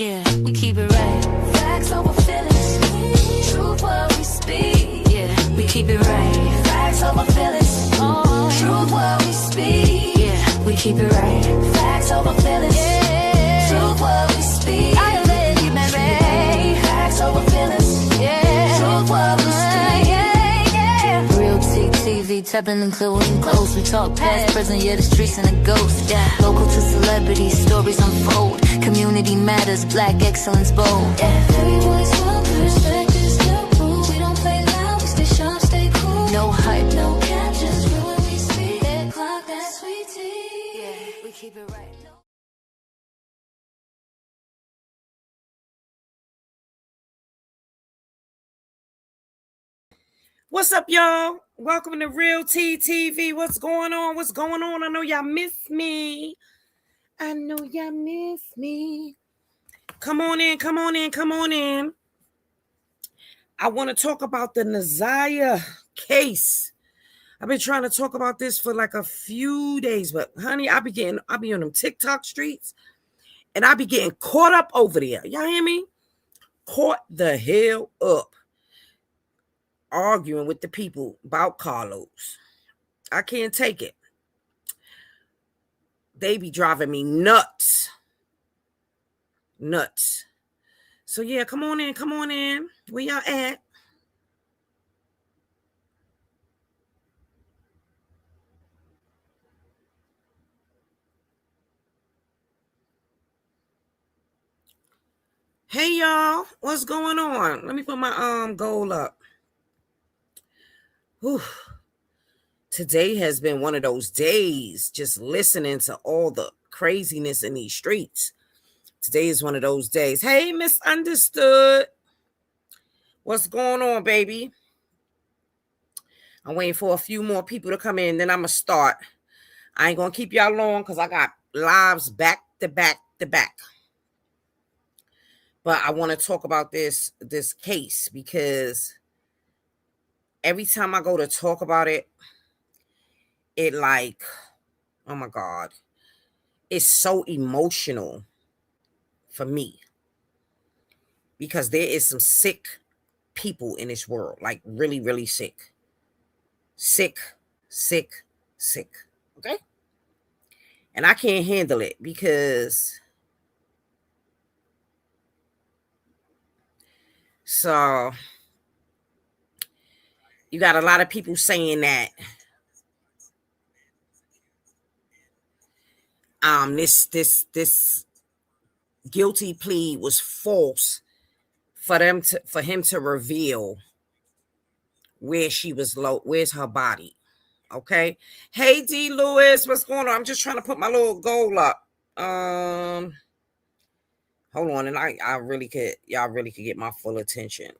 Yeah, we keep it right. Facts over feelings. Truth what we speak. Yeah, we keep it right. Facts over feelings. Truth what we speak. Yeah, we keep it right. Facts over feelings. Yeah. Truth what we speak. I am ready, baby. Facts over feelings. Yeah. Truth what we speak. Yeah. Real TV, tapping and clear close. We talk past, present, yeah, the streets and the ghosts. Yeah. Local to celebrities, stories unfold. Community matters, black excellence bold. Yeah. Every voice will perspectives still prove. We don't play loud, we stay sharp, stay cool. No hype, no cap, just real when we speak. That clock, that sweet tea. Yeah, we keep it right. What's up, y'all? Welcome to Real T TV. What's going on? What's going on? I know y'all miss me. I know y'all miss me. Come on in, come on in, come on in. I want to talk about the Naziah case. I've been trying to talk about this for like a few days, but honey, I be on them TikTok streets, and I be getting caught up over there. Y'all hear me? Caught the hell up. Arguing with the people about Carlos. I can't take it. They be driving me nuts. Nuts. So yeah, come on in, come on in. Where y'all at? Hey y'all, what's going on? Let me put my goal up. Whew. Today has been one of those days, just listening to all the craziness in these streets. Today is one of those days. Hey, Misunderstood. What's going on, baby? I'm waiting for a few more people to come in, then I'm going to start. I ain't going to keep y'all long because I got lives back to back to back. But I want to talk about this case because every time I go to talk about it, it like, oh my God, it's so emotional for me because there is some sick people in this world, like really, really sick. Sick. Okay? And I can't handle it because so you got a lot of people saying that this guilty plea was false for him to reveal where she was where's her body. Okay. Hey D Lewis, what's going on? I'm just trying to put my little goal up. Hold on, and y'all really could get my full attention.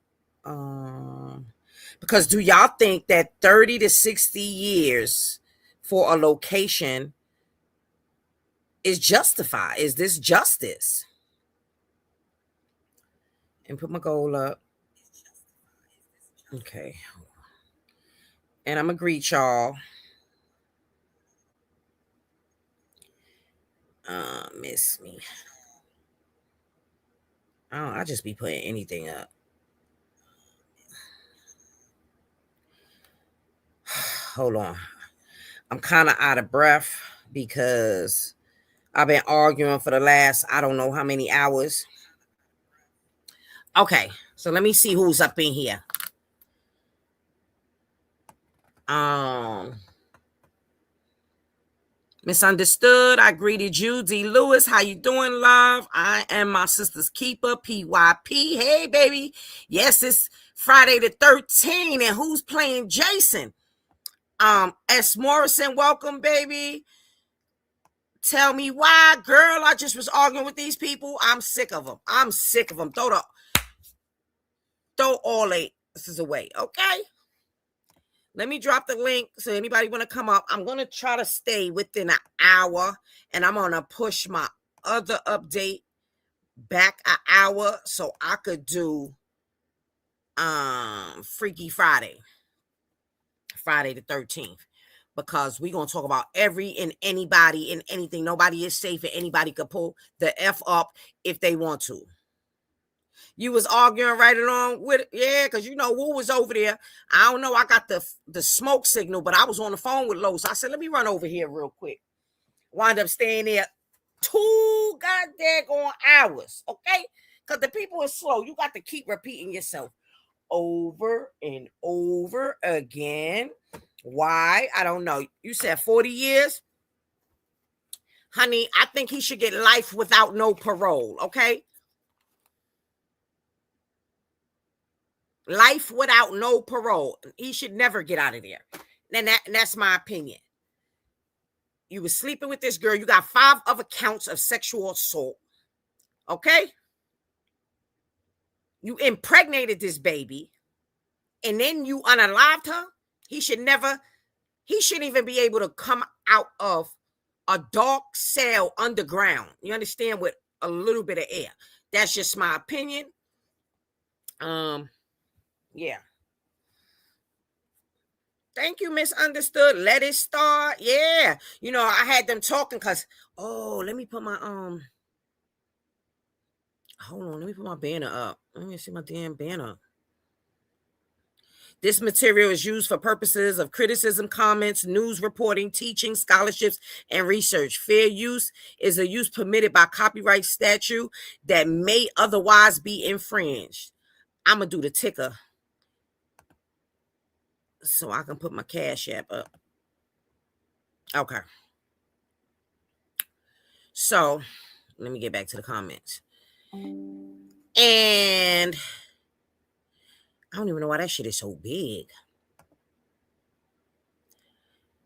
Because do y'all think that 30 to 60 years for a location is justified? Is this justice? And put my goal up. Okay. And I'm gonna greet y'all. Miss me. I just be putting anything up. Hold on. I'm kind of out of breath because I've been arguing for the last, I don't know how many hours. Okay, so let me see who's up in here. Misunderstood. I greeted you, D. Lewis. How you doing, love? I am my sister's keeper, PYP. Hey, baby. Yes, it's Friday the 13th, and who's playing Jason? S. Morrison, welcome, baby. Tell me why, girl. I just was arguing with these people. I'm sick of them. Throw all eight. This is away, okay? Let me drop the link so anybody want to come up. I'm going to try to stay within an hour, and I'm going to push my other update back an hour so I could do Freaky Friday the 13th. because we're going to talk about every and anybody and anything. Nobody is safe and anybody could pull the F up if they want to. You was arguing right along with it. Yeah, because you know Woo was over there. I don't know. I got the smoke signal, but I was on the phone with Lowe's. So I said, let me run over here real quick. Wind up staying there 2 goddamn hours. Okay? Because the people are slow. You got to keep repeating yourself over and over again. Why? I don't know. You said 40 years? Honey, I think he should get life without no parole. Okay? Life without no parole. He should never get out of there. And that's my opinion. You were sleeping with this girl. You got 5 other counts of sexual assault. Okay? You impregnated this baby. And then you unalived her. He shouldn't even be able to come out of a dark cell underground. You understand? With a little bit of air. That's just my opinion. Yeah. Thank you, Misunderstood. Let it start. Yeah. You know, I had them talking because, let me put my, hold on. Let me put my banner up. Let me see my damn banner. This material is used for purposes of criticism, comments, news reporting, teaching, scholarships, and research. Fair use is a use permitted by copyright statute that may otherwise be infringed. I'm going to do the ticker so I can put my Cash App up. Okay. So let me get back to the comments. And I don't even know why that shit is so big.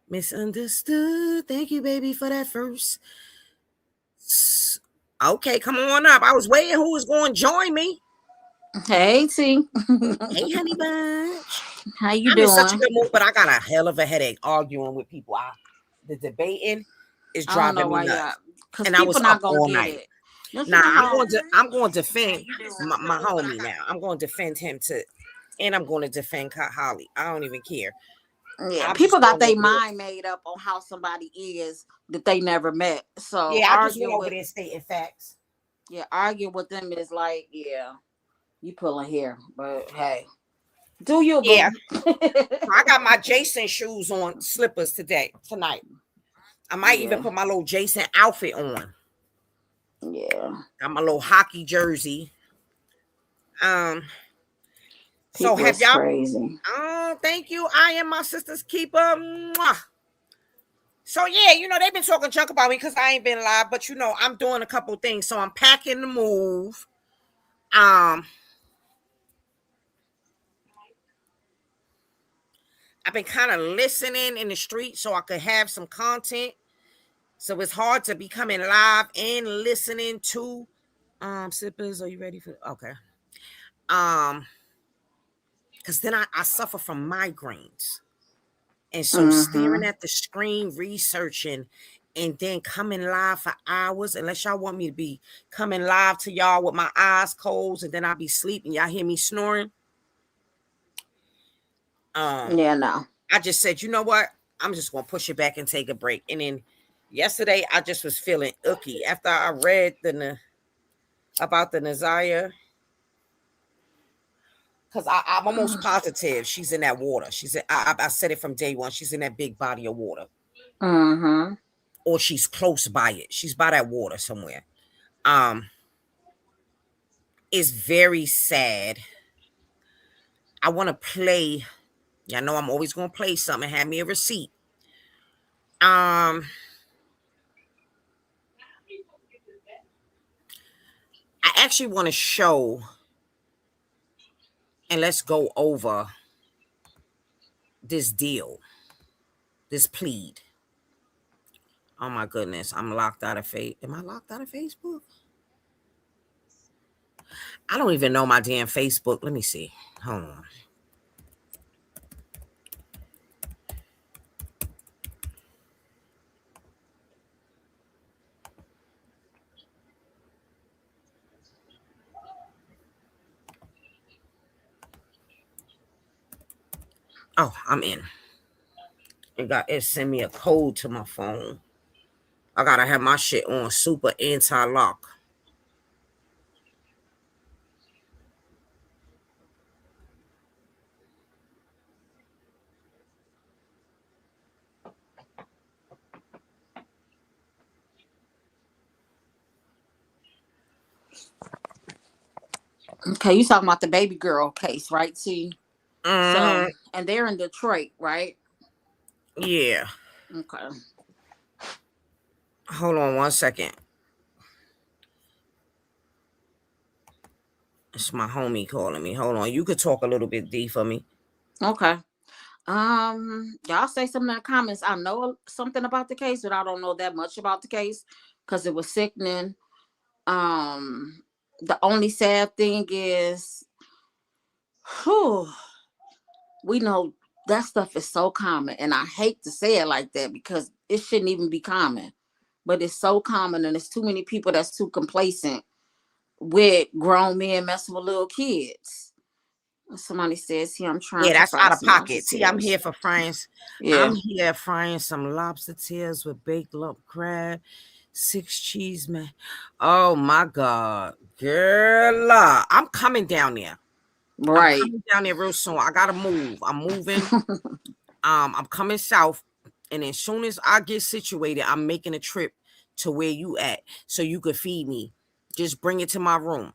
Misunderstood. Thank you, baby, for that first. Okay, come on up. I was waiting who was going to join me. Hey, T. Hey, honey bunch. How you I'm doing? in such a good mood, but I got a hell of a headache arguing with people. The debating is driving me nuts. And I was not gonna all night. Nah, I'm going to defend my homie now. I'm going to defend him and I'm going to defend Holly. I don't even care. Yeah, people got their mind made up on how somebody is that they never met. So yeah, I just went over there stating facts. Yeah, arguing with them is like, yeah, you pulling hair, but hey, do you? Yeah, I got my Jason shoes on, slippers tonight. I might even put my little Jason outfit on. Yeah, got my little hockey jersey. So have y'all? Crazy. Oh, thank you. I am my sister's keeper. Mwah. So yeah, you know they've been talking junk about me because I ain't been live, but you know I'm doing a couple things. So I'm packing the move. I've been kind of listening in the street so I could have some content. So it's hard to be coming live and listening to. Sippers, are you ready for? Okay. Because then I suffer from migraines. And so staring at the screen, researching, and then coming live for hours, unless y'all want me to be coming live to y'all with my eyes closed, and then I'll be sleeping. Y'all hear me snoring? Yeah, no. I just said, you know what? I'm just going to push it back and take a break. And then yesterday, I just was feeling icky. After I read about the Naziah, because I'm almost positive she's in that water. I said it from day one. She's in that big body of water. Or she's close by it. She's by that water somewhere. It's very sad. I want to play. Y'all know I'm always going to play something. Have me a receipt. I actually want to show, and let's go over this deal, this plead. Oh my goodness, I'm locked out of Am I locked out of Facebook? I don't even know my damn Facebook. Let me see. Hold on. Oh, I'm in. It sent me a code to my phone. I gotta have my shit on super anti-lock. Okay, you talking about the baby girl case, right? See, so Mm-hmm. and they're in Detroit, right? Yeah. Okay. Hold on 1 second. It's my homie calling me. Hold on. You could talk a little bit D for me. Okay. Y'all say something in the comments. I know something about the case, but I don't know that much about the case because it was sickening. The only sad thing is, whew, we know that stuff is so common, and I hate to say it like that because it shouldn't even be common, but it's so common, and there's too many people that's too complacent with grown men messing with little kids. Somebody says here, I'm trying Yeah, to that's fry out of some lobster pocket. See, I'm tails. here for frying. Yeah, I'm here frying some lobster tails with baked lump crab, 6 cheese, man. Oh my God, girl, I'm coming down there. I'm right. coming down there real soon. I gotta move. I'm moving. I'm coming south, and as soon as I get situated, I'm making a trip to where you at, so you could feed me. Just bring it to my room.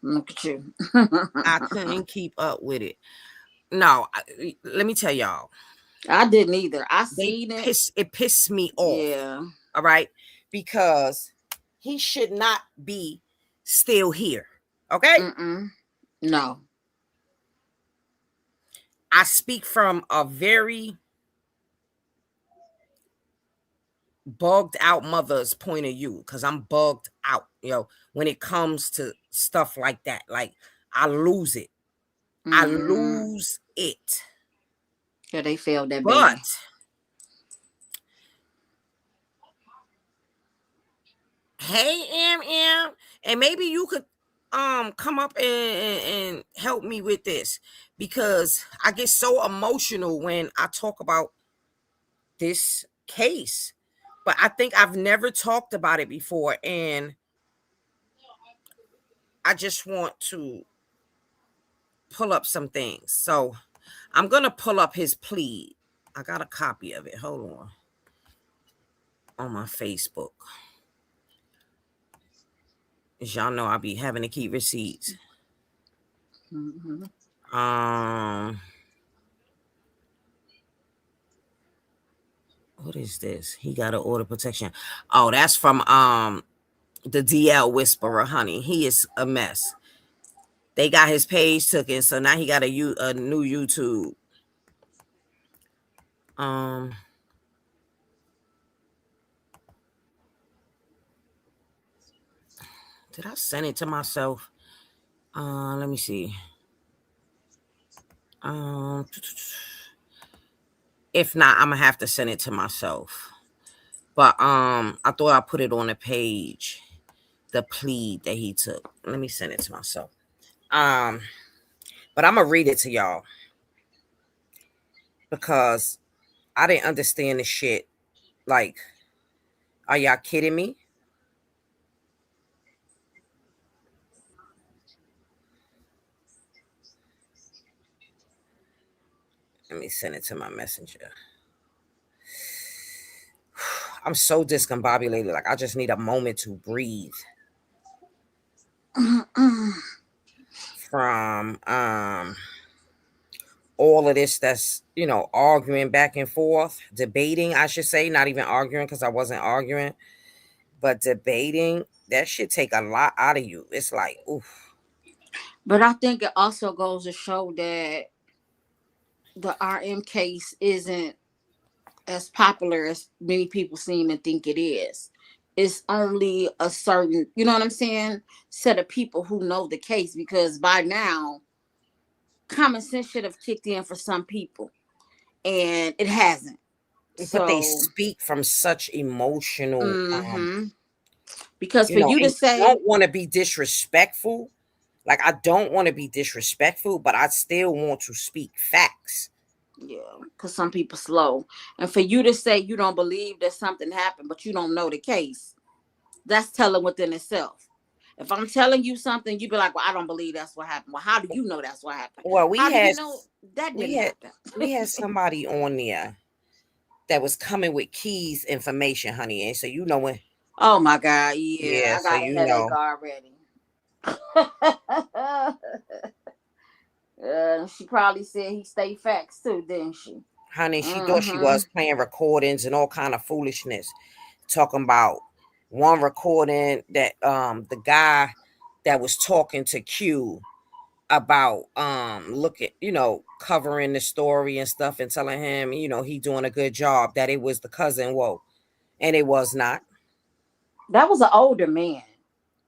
Look at you. I couldn't keep up with it. No, let me tell y'all. I didn't either. I seen it. It pissed me off. Yeah. All right, because he should not be still here. Okay, No. I speak from a very bugged out mother's point of view because I'm bugged out, when it comes to stuff like that. Like, I lose it. I lose it. Yeah, they failed that But baby. hey, and maybe you could come up and help me with this, because I get so emotional when I talk about this case. But I think I've never talked about it before, and I just want to pull up some things. So I'm gonna pull up his plea. I got a copy of it. Hold on my Facebook. As y'all know, I'll be having to keep receipts. What is this? He got an order protection. Oh, that's from the DL Whisperer, honey. He is a mess. They got his page taken, so now he got a new YouTube. Did I send it to myself? Let me see. If not, I'm gonna have to send it to myself. But I thought I put it on the page, the plea that he took. Let me send it to myself. But I'm gonna read it to y'all because I didn't understand the shit. Like, are y'all kidding me? Let me send it to my messenger. I'm so discombobulated. Like, I just need a moment to breathe. From all of this that's, arguing back and forth, debating, I should say, not even arguing because I wasn't arguing, but debating, that should take a lot out of you. It's like, oof. But I think it also goes to show that the RM case isn't as popular as many people seem to think it is. It's only a certain, you know what I'm saying, set of people who know the case, because by now common sense should have kicked in for some people, and it hasn't. But they So, speak from such emotional, because for you and to you say, don't want to be disrespectful. Like, I don't want to be disrespectful, but I still want to speak facts. Yeah, because some people slow. And for you to say you don't believe that something happened, but you don't know the case, that's telling within itself. If I'm telling you something, you be like, well, I don't believe that's what happened. Well, how do you know that's what happened? Well, How do you know that we didn't had happen? we had somebody on there that was coming with keys information, honey. And so when Oh my God, yeah, yeah, I so got a headache already. She probably said he stay facts too, didn't she? honey, she thought she Mm-hmm. was playing recordings and all kind of foolishness, talking about one recording that the guy that was talking to Q about looking, covering the story and stuff and telling him, he doing a good job, that it was the cousin. Whoa. And it was not. That was an older man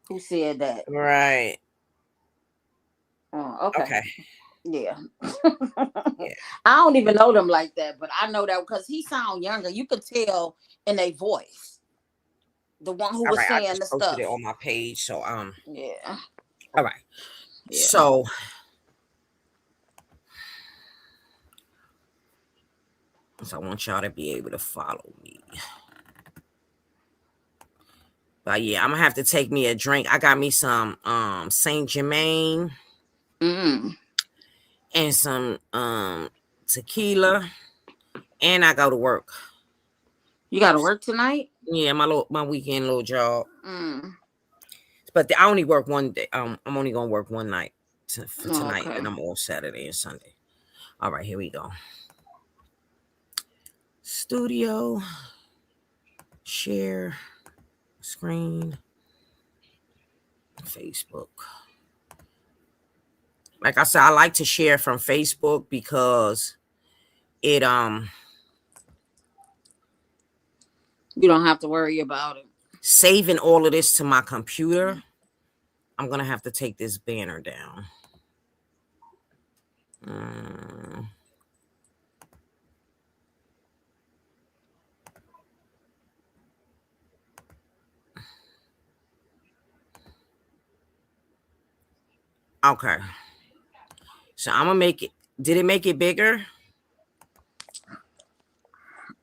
who said that. Right. Oh, okay. Okay. Yeah. Yeah. I don't even know them like that, but I know that because he sound younger. You could tell in their voice. The one who All was right. I saying the just posted it stuff. on my page. So Yeah. all right. Yeah. So I want y'all to be able to follow me. But yeah, I'm gonna have to take me a drink. I got me some Saint Germain and some tequila, and I go to work. You got to work tonight? Yeah, my weekend little job. Mm. But I only work one day. I'm only gonna work one night for tonight, Okay. and I'm off Saturday and Sunday. All right, here we go. Studio, share, screen, Facebook. Like I said, I like to share from Facebook because it You don't have to worry about it. saving all of this to my computer. I'm gonna have to take this banner down. Okay. So I'm gonna make it. Did it make it bigger?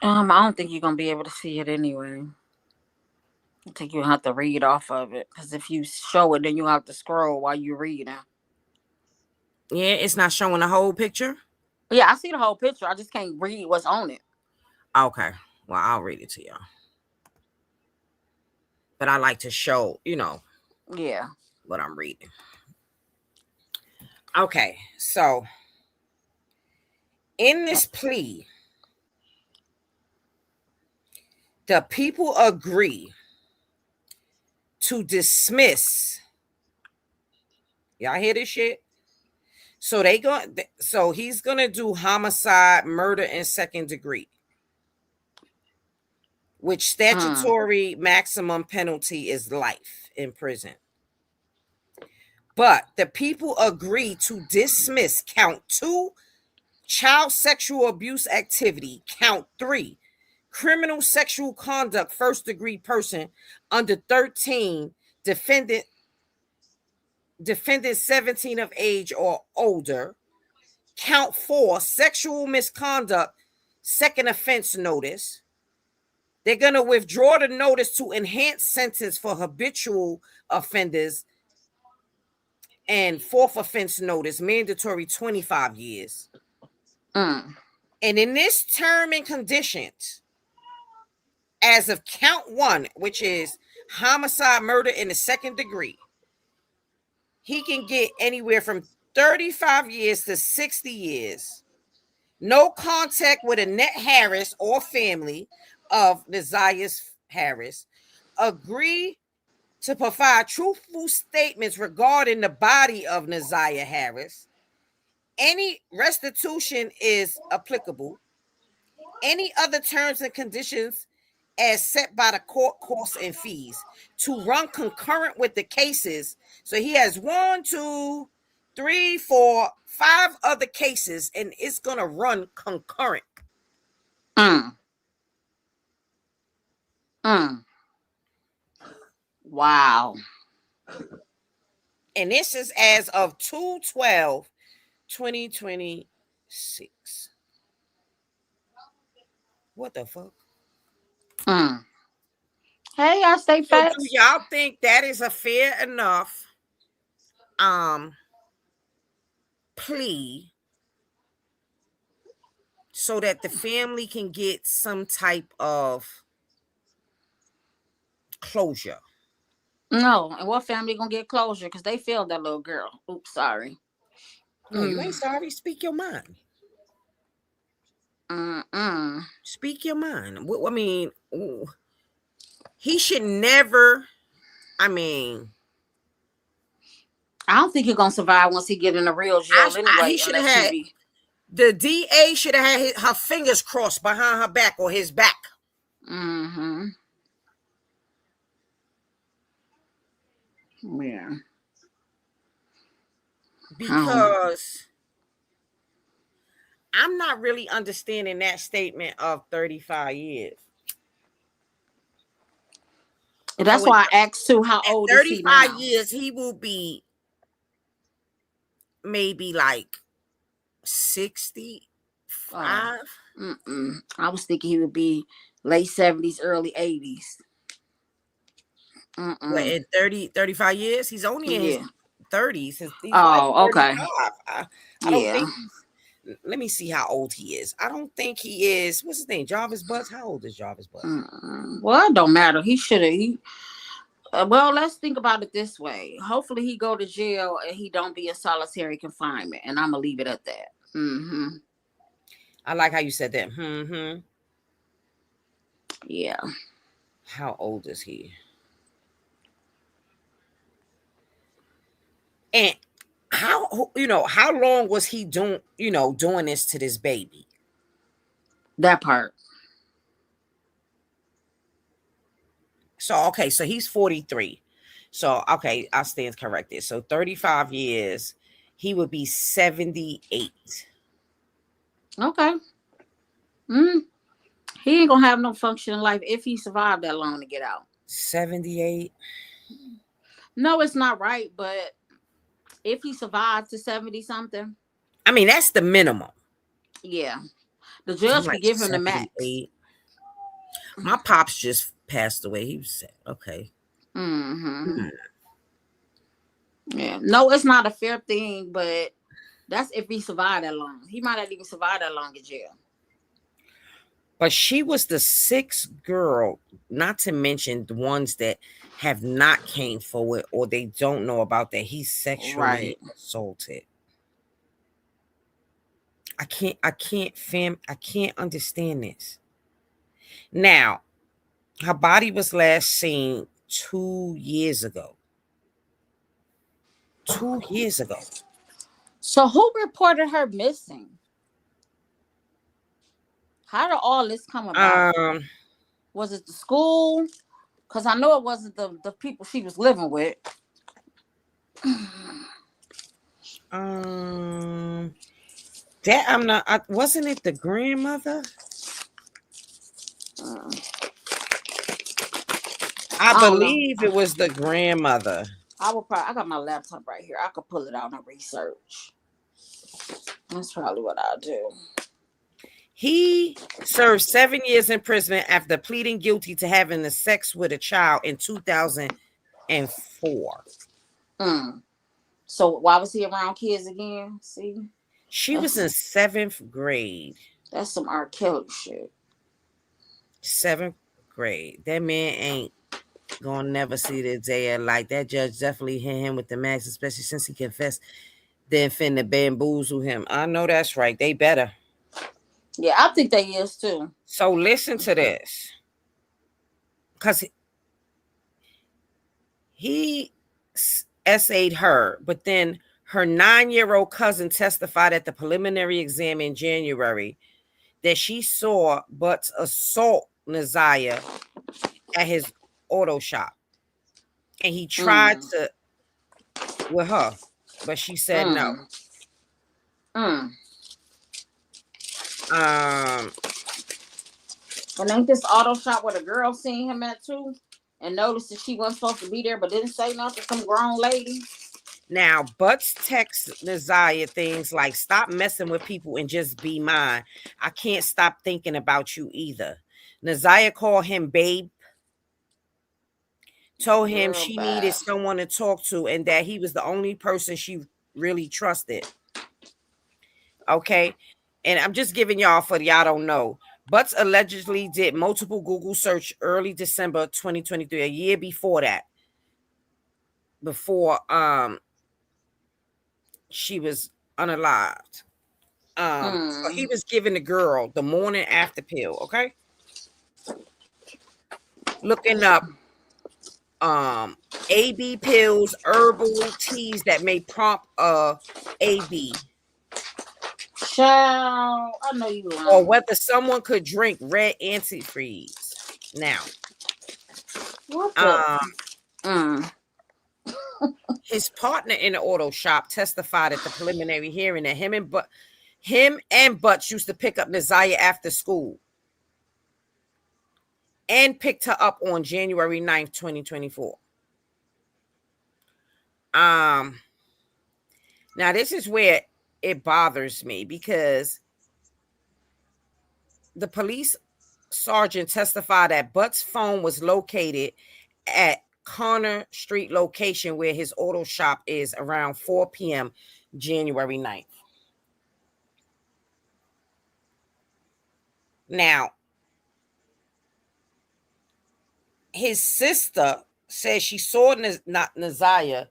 I don't think you're gonna be able to see it anyway. I think you have to read off of it because if you show it, then you have to scroll while you read it. Yeah, it's not showing the whole picture. Yeah, I see the whole picture. I just can't read what's on it. Okay. Well, I'll read it to y'all. But I like to show, Yeah. what I'm reading. Okay, so in this plea, the people agree to dismiss. Y'all hear this shit? So he's gonna do homicide, murder, and second degree, which statutory maximum penalty is life in prison. But the people agree to dismiss count 2, child sexual abuse activity, count 3, criminal sexual conduct, first degree person under 13, defendant 17 of age or older, count 4, sexual misconduct, second offense notice. They're going to withdraw the notice to enhance sentence for habitual offenders, and fourth offense notice, mandatory 25 years. And in this term and conditions, as of count 1, which is homicide, murder in the second degree, he can get anywhere from 35 years to 60 years. No contact with Annette Harris or family of Naziah Harris. Agree to provide truthful statements regarding the body of Naziah Harris. Any restitution is applicable. Any other terms and conditions as set by the court, costs and fees to run concurrent with the cases. So he has 1, 2, 3, 4, 5 other cases, and it's gonna run concurrent. Wow. And this is as of 2/12/2026. What the fuck? Mm. Hey, I stay So do facts. y'all think that is a fair enough plea so that the family can get some type of closure? No, and what family gonna get closure? Because they failed that little girl. Oops, sorry. No, you Mm. ain't sorry. Speak your mind. Mm-mm. Speak your mind. I mean, he should never. I mean, I don't think he's gonna survive once he get in a real jail he anyway, should have unless he had be. the DA should have had her fingers crossed behind her back or his back. Mm-hmm. Yeah. Because I'm not really understanding that statement of 35 years. And So that's why I asked too, how at old is he 35 now? years, he will be maybe like 65. Oh, I was thinking he would be late 70s, early 80s. But in 35 years, he's only in his Yeah. 30s. He's like Oh, okay. 35. I don't Yeah. think let me see how old he is. I don't think he is. What's his name? Jarvis Butts. How old is Jarvis Butts? Well, it don't matter. He should have. Well, let's think about it this way. Hopefully, he go to jail and he don't be in solitary confinement. And I'm gonna leave it at that. Mm-hmm. I like how you said that. Mm-hmm. Yeah. How old is he? And how long was he doing this to this baby? That part. So okay, so he's 43. So okay, I stand corrected. So 35 years, he would be 78. Okay. He ain't gonna have no function in life if he survived that long to get out. 78. No, it's not right, but if he survived to 70 something, I mean, that's the minimum. yeah. The So I'm judge could like give him the max. 78. My pops just passed away. He was okay. Mm-hmm. Yeah. No, it's not a fair thing, but that's if he survived that long. He might not even survive that long in jail. But she was the sixth girl, not to mention the ones that have not came forward or they don't know about that he sexually assaulted. I can't understand this. Now, her body was last seen 2 years ago. 2 years ago. So who reported her missing? How did all this come about? Was it the school? Because I know it wasn't the people she was living with. That I'm not. Wasn't it the grandmother? I believe it was the grandmother. I got my laptop right here. I could pull it out and research. That's probably what I'll do. He served 7 years in prison after pleading guilty to having the sex with a child in 2004. So why was he around kids again? See? She was in 7th grade. That's some R. Kelly shit. 7th grade. That man ain't gonna never see the day of light. That judge definitely hit him with the max, especially since he confessed, then finna bamboozle him. I know that's right. They better. Yeah, I think they is too. So listen to this. Because he essayed her, but then her 9-year-old cousin testified at the preliminary exam in January that she saw Butts assault Naziah at his auto shop. And he tried to with her, but she said no. And ain't this auto shop where the girl seen him at too and noticed that she wasn't supposed to be there but didn't say nothing? Some grown lady. Now, Butts texts Naziah things like, stop messing with people and just be mine. I can't stop thinking about you either. Naziah called him babe, told him Girl, she needed bye. someone to talk to and that he was the only person she really trusted. Okay. And I'm just giving y'all for y'all don't know. Butts allegedly did multiple Google search early December 2023, a year before that. Before she was unalived. So he was giving the girl the morning after pill, okay? Looking up AB pills, herbal teas that may prompt AB, Child, I know you lying. or whether someone could drink red antifreeze. Now, What the? his partner in the auto shop testified at the preliminary hearing that him and Butch used to pick up Naziah after school and picked her up on January 9th, 2024. Now this is where it bothers me because the police sergeant testified that Butts' phone was located at Connor Street location where his auto shop is around 4 p.m. January 9th. Now, his sister says she saw Naziah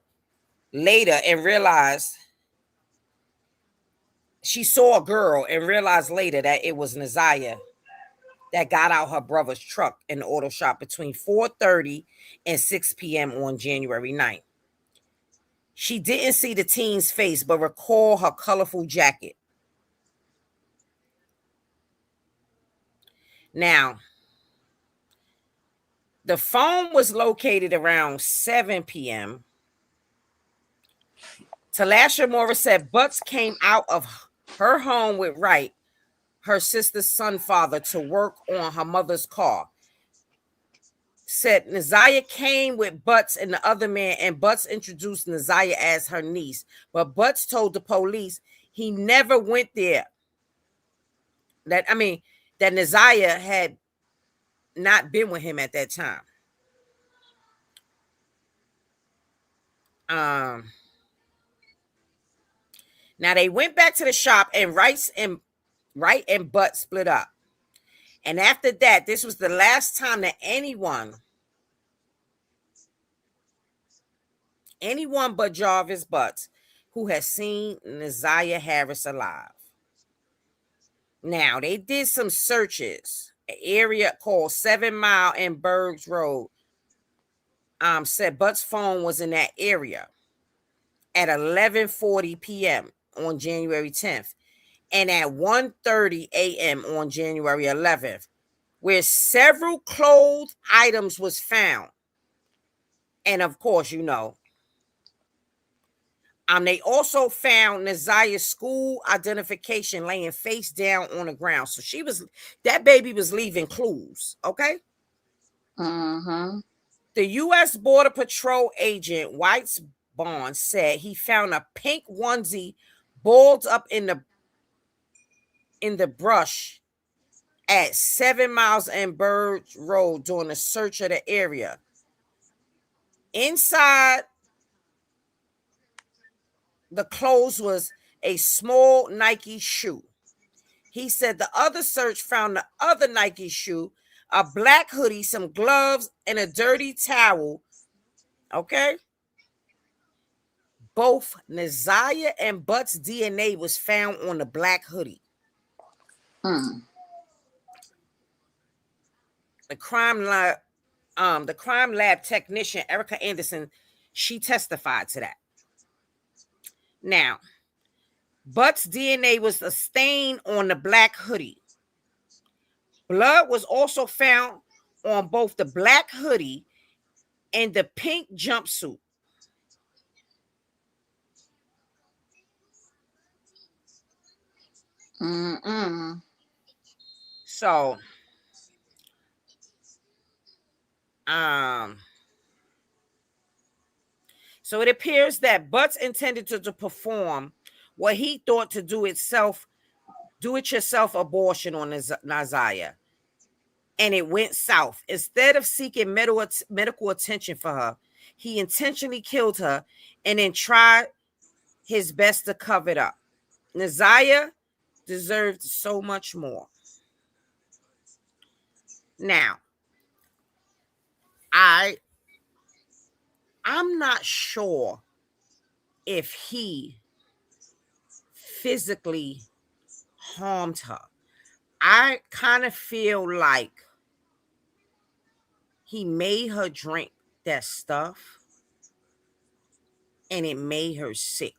later and realized she saw a girl and realized later that it was Naziah that got out her brother's truck in the auto shop between 4:30 and 6 p.m. on January 9th. She didn't see the teen's face, but recall her colorful jacket. Now, the phone was located around 7 p.m. Talasha Morris said Butts came out of her home with Wright, her sister's son father, to work on her mother's car. Said Naziah came with Butts and the other man, and Butts introduced Naziah as her niece. But Butts told the police he never went there. That Naziah had not been with him at that time. Now they went back to the shop and Wright and Butts split up. And after that, this was the last time that anyone but Jarvis Butts who has seen Naziah Harris alive. Now, they did some searches. An area called 7 Mile and Bergs Road said Butts' phone was in that area at 11:40 p.m. on January 10th and at 1:30 a.m. on January 11th, where several clothes items was found. And of course, they also found Naziah's school identification laying face down on the ground. So that baby was leaving clues, okay? The U.S. Border Patrol agent White's Bond said he found a pink onesie balled up in the brush at 7 Miles and Bird Road during a search of the area. Inside the clothes was a small Nike shoe. He said the other search found the other Nike shoe, a black hoodie, some gloves, and a dirty towel. Okay? Both Naziah and Butts' DNA was found on the black hoodie. The crime lab technician, Erica Anderson, she testified to that. Now, Butts' DNA was a stain on the black hoodie. Blood was also found on both the black hoodie and the pink jumpsuit. So, So it appears that Butts intended to perform what he thought to do it yourself abortion on Naziah. And it went south. Instead of seeking medical attention for her, he intentionally killed her and then tried his best to cover it up. Naziah deserved so much more. Now, I'm not sure if he physically harmed her. I kind of feel like he made her drink that stuff and it made her sick.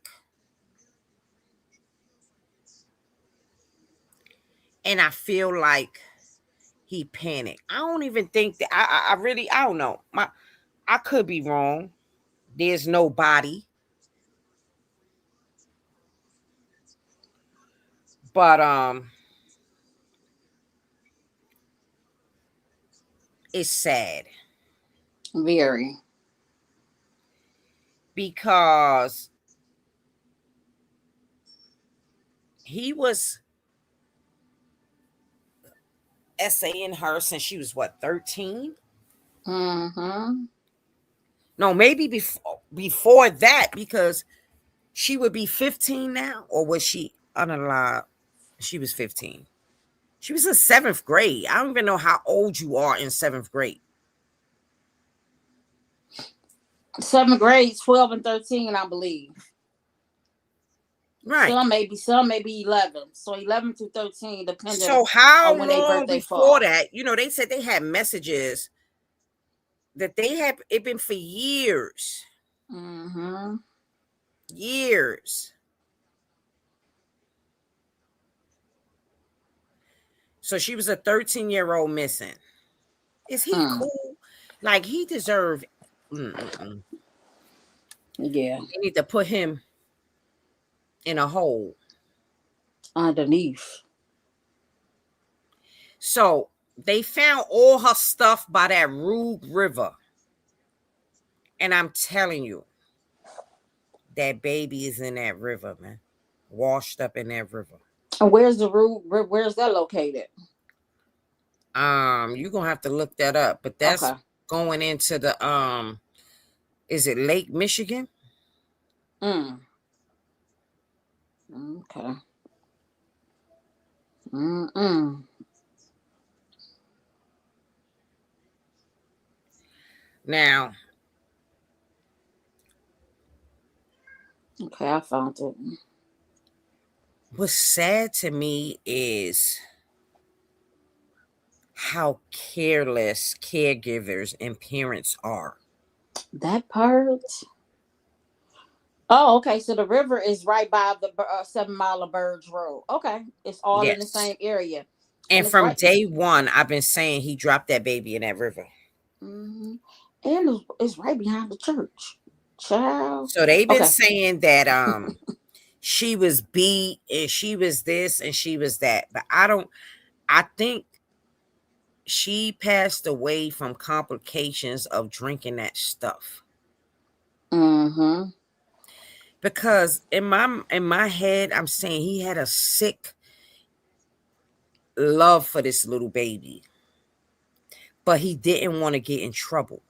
And I feel like he panicked. I don't even think that I don't know. I could be wrong. There's no body. But it's sad. Very. Because he was essaying her since she was 13? Mm-hmm. No, maybe before that, because she would be 15 now, or was she unalive? She was 15. She was in 7th grade. I don't even know how old you are in 7th grade. 7th grade, 12 and 13, I believe. Right. Some maybe 11. So 11 to 13, depending. So how on when they long birthday before fall. that? You know, they said they had messages that they had it been for years. Mm-hmm. Years. So she was a 13-year-old missing. Is he cool? Like, he deserved. Yeah. They need to put him in a hole. Underneath. So they found all her stuff by that Rube River. And I'm telling you, that baby is in that river, man. Washed up in that river. And where's the Rube? Where's that located? You're gonna have to look that up, but that's going into the is it Lake Michigan? Okay. Now. Okay, I found it. What's sad to me is how careless caregivers and parents are. That part. Oh, okay. So the river is right by the 7 Mile of Burge Road. Okay. It's all in the same area. And from day one, I've been saying he dropped that baby in that river. Mm-hmm. And it's right behind the church. Child. So they've been saying that she was beat and she was this and she was that. But I think she passed away from complications of drinking that stuff. Mm-hmm. Because in my head, I'm saying he had a sick love for this little baby. But he didn't want to get in trouble.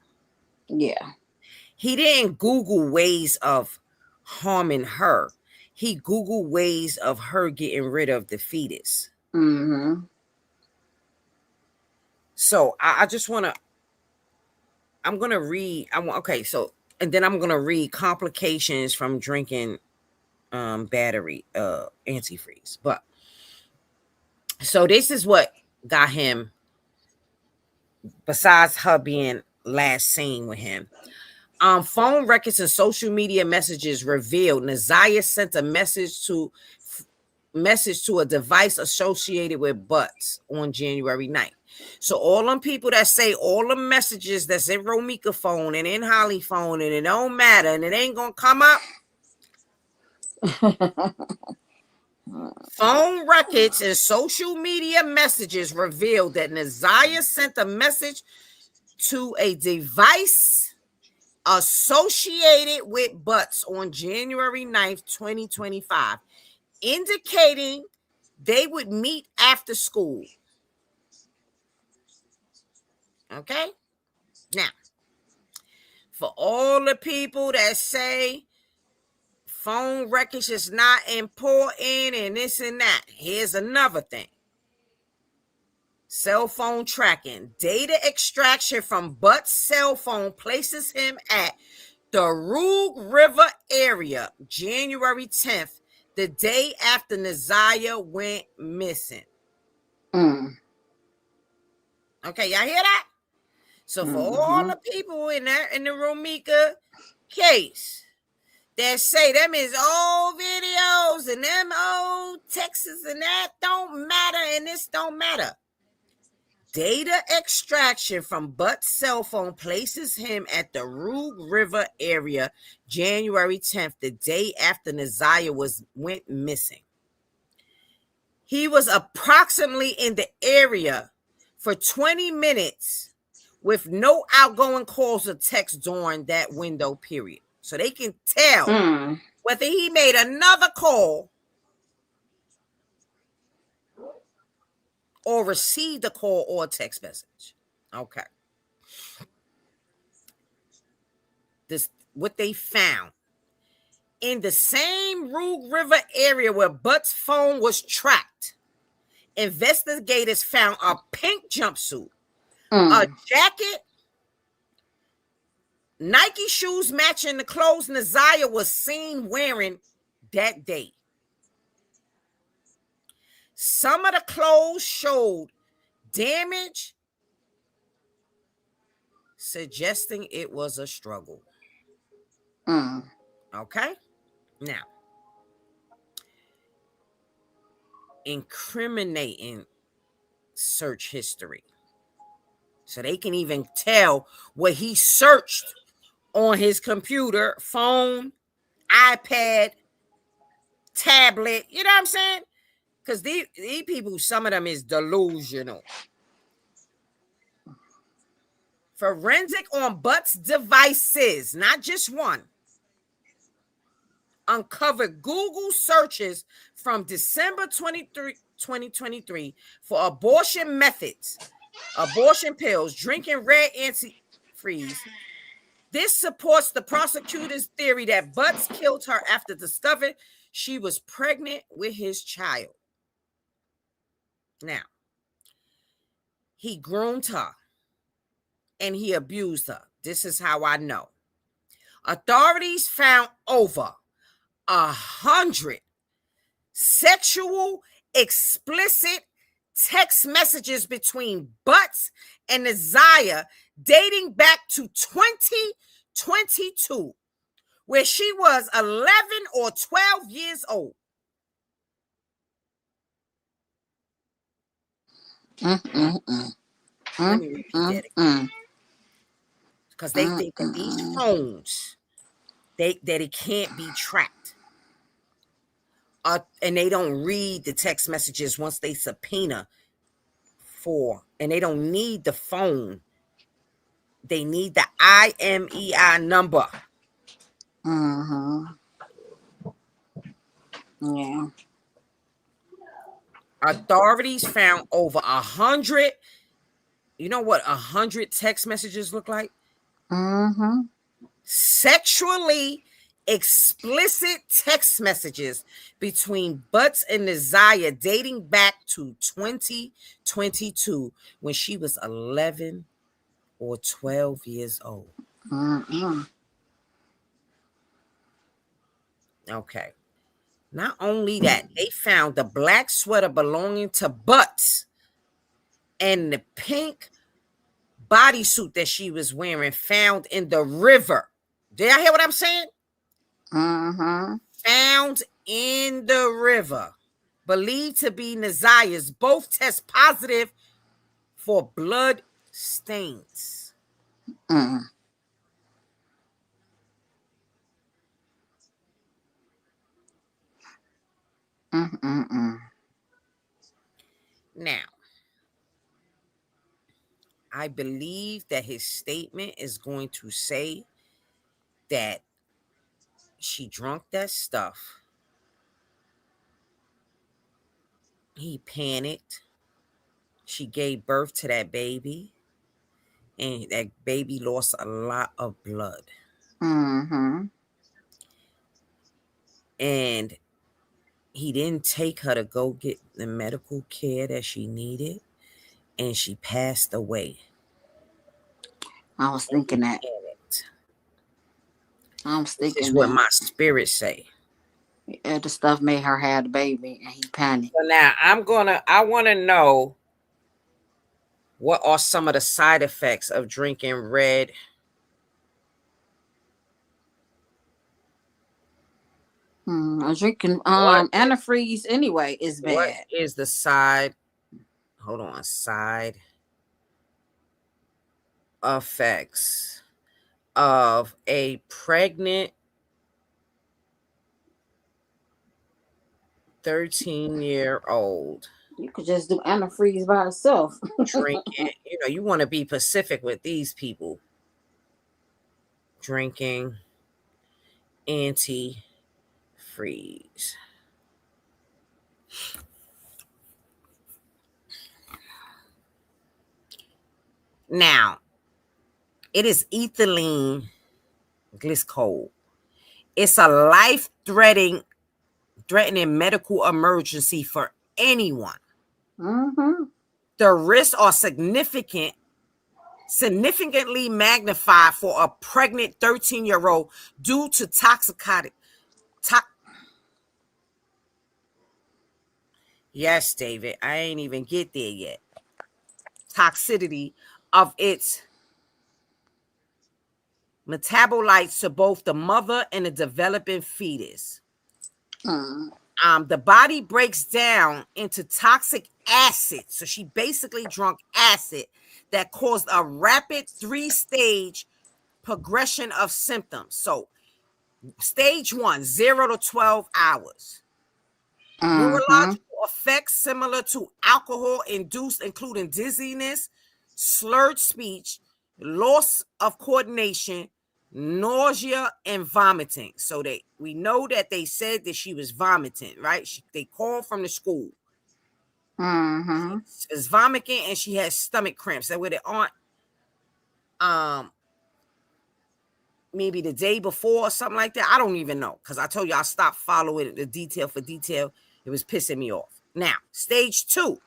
Yeah. He didn't Google ways of harming her. He Googled ways of her getting rid of the fetus. Mm-hmm. So I just want to, I'm going to read. And then I'm going to read complications from drinking battery antifreeze. But so this is what got him, besides her being last seen with him. Phone records and social media messages revealed Naziah sent a message to a device associated with Butts on January 9th. So all them people that say all the messages that's in Romika phone and in Holly phone and it don't matter and it ain't gonna come up. Phone records and social media messages revealed that Naziah sent a message to a device associated with Butts on January 9th, 2025, indicating they would meet after school. Okay? Now, for all the people that say phone records is not important and this and that, here's another thing. Cell phone tracking. Data extraction from Butts' cell phone places him at the Rogue River area, January 10th, the day after Naziah went missing. Okay, y'all hear that? So for all the people in the Romika case that say them is old videos and them old texts and that don't matter and this don't matter. Data extraction from Butts' cell phone places him at the Rogue River area, January 10th, the day after Naziah went missing. He was approximately in the area for 20 minutes with no outgoing calls or texts during that window period. So they can tell whether he made another call or received a call or a text message. Okay. This what they found. In the same Rogue River area where Butts' phone was tracked, investigators found a pink jumpsuit, a jacket, Nike shoes matching the clothes Naziah was seen wearing that day. Some of the clothes showed damage, suggesting it was a struggle. Okay? Now, incriminating search history. So they can even tell what he searched on his computer, phone, iPad, tablet. You know what I'm saying? Because these people, some of them is delusional. Forensic on Butts' devices, not just one, uncovered Google searches from December 23, 2023 for abortion methods, abortion pills, drinking red antifreeze. This supports the prosecutor's theory that Butts killed her after discovering she was pregnant with his child. Now, he groomed her and he abused her. This is how I know. Authorities found over 100 sexual, explicit text messages between Butts and Naziah dating back to 2022, where she was 11 or 12 years old. Let me repeat that again. Because they think that these phones, that it can't be tracked. And they don't read the text messages once they subpoena and they don't need the phone. They need the IMEI number. Yeah. Authorities found over 100. You know what 100 text messages look like? Sexually explicit text messages between Butts and Naziah dating back to 2022 when she was 11 or 12 years old. Okay. Not only that, they found the black sweater belonging to Butts and the pink bodysuit that she was wearing found in the river. Did I hear what I'm saying? Found in the river. Believed to be Naziah's. Both test positive for blood stains. Now, I believe that his statement is going to say that she drunk that stuff. He panicked. She gave birth to that baby, and that baby lost a lot of blood. Mm-hmm. And he didn't take her to go get the medical care that she needed, and she passed away. I was thinking that. Panicked. I was This thinking is what that. my spirit say. Yeah, the stuff made her have the baby, and he panicked. So now I want to know, what are some of the side effects of drinking red? I'm drinking What antifreeze anyway is What bad. is the side effects of a pregnant 13-year-old You could just do antifreeze by itself. drinking? You want to be specific with these people. Drinking antifreeze. Now, it is ethylene glycol. It's a life-threatening medical emergency for anyone. Mm-hmm. The risks are significantly magnified for a pregnant 13-year-old due to yes, David, I ain't even get there yet. Toxicity of its metabolites to both the mother and the developing fetus. The body breaks down into toxic acid. So she basically drank acid that caused a rapid 3-stage progression of symptoms. So stage 1, 0 to 12 hours. Neurological effects similar to alcohol induced, including dizziness, slurred speech, loss of coordination, nausea, and vomiting. So we know that they said that she was vomiting, right? They called from the school. She was vomiting and she had stomach cramps. That were they aren't maybe the day before or something like that. I don't even know, because I told you I stopped following the detail for detail. It was pissing me off. Now, stage 2,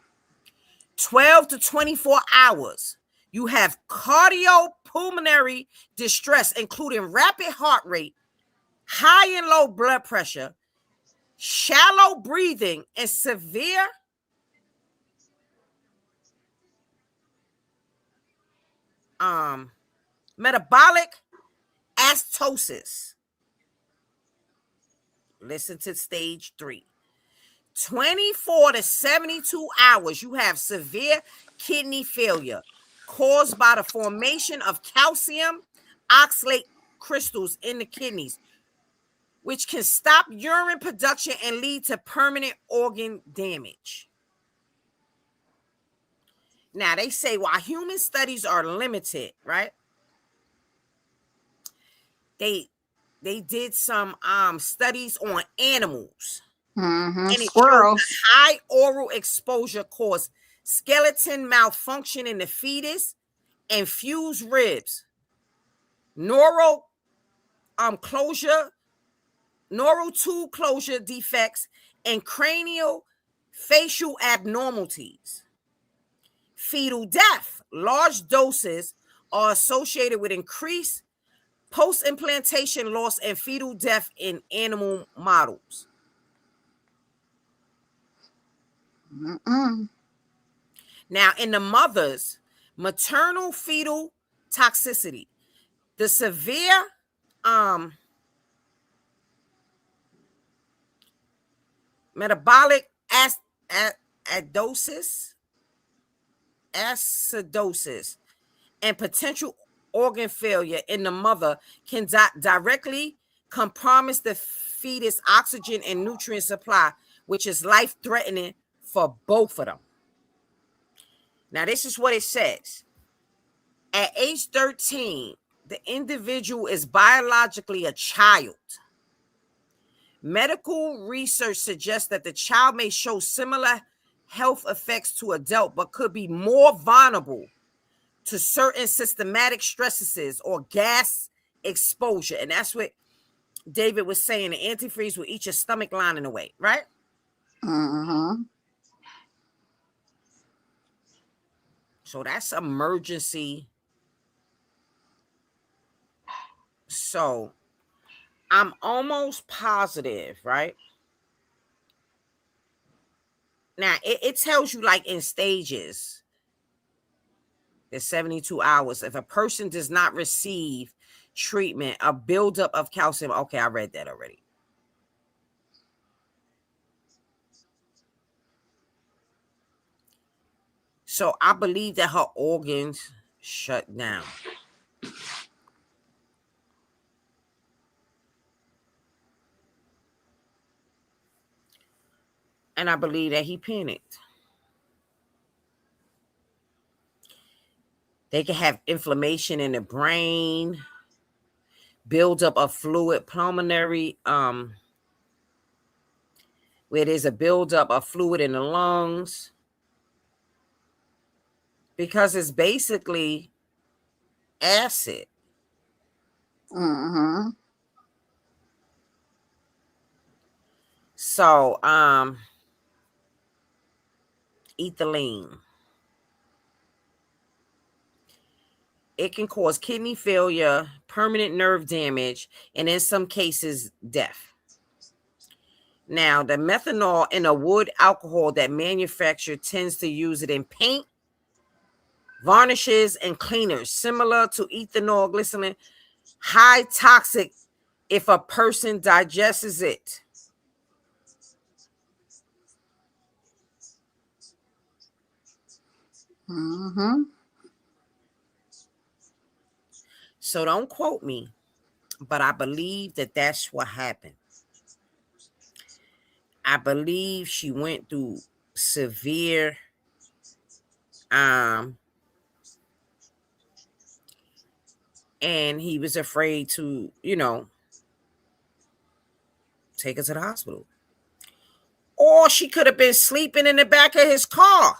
12 to 24 hours. You have cardiopulmonary distress, including rapid heart rate, high and low blood pressure, shallow breathing, and severe metabolic acidosis. Listen to stage 3. 24 to 72 hours, you have severe kidney failure caused by the formation of calcium oxalate crystals in the kidneys, which can stop urine production and lead to permanent organ damage. Now, they say while human studies are limited, right? They did some studies on animals. And it Squirrels. showed high oral exposure caused skeleton malfunction in the fetus and fused ribs, neural tube closure defects, and cranial facial abnormalities. Fetal death. Large doses are associated with increased post-implantation loss and fetal death in animal models. Now, in the mothers, maternal fetal toxicity, the severe metabolic acidosis, and potential organ failure in the mother can directly compromise the fetus oxygen and nutrient supply, which is life-threatening for both of them. Now, this is what it says. At age 13, the individual is biologically a child. Medical research suggests that the child may show similar health effects to adult, but could be more vulnerable to certain systematic stresses or gas exposure. And that's what David was saying. The antifreeze will eat your stomach lining away, right? Mm-hmm. So that's emergency. So I'm almost positive, right? Now, it tells you like in stages. There's 72 hours. If a person does not receive treatment, a buildup of calcium. Okay, I read that already. So I believe that her organs shut down. And I believe that he panicked. They can have inflammation in the brain, buildup of fluid, pulmonary, where there's a buildup of fluid in the lungs. Because it's basically acid. Mm-hmm. So, ethylene. It can cause kidney failure, permanent nerve damage, and in some cases, death. Now, the methanol in a wood alcohol that manufacturer tends to use it in paint, varnishes, and cleaners, similar to ethanol glycerin, high toxic if a person digests it. Mm-hmm. So don't quote me, but I believe that that's what happened. I believe she went through severe and he was afraid to, take her to the hospital. Or she could have been sleeping in the back of his car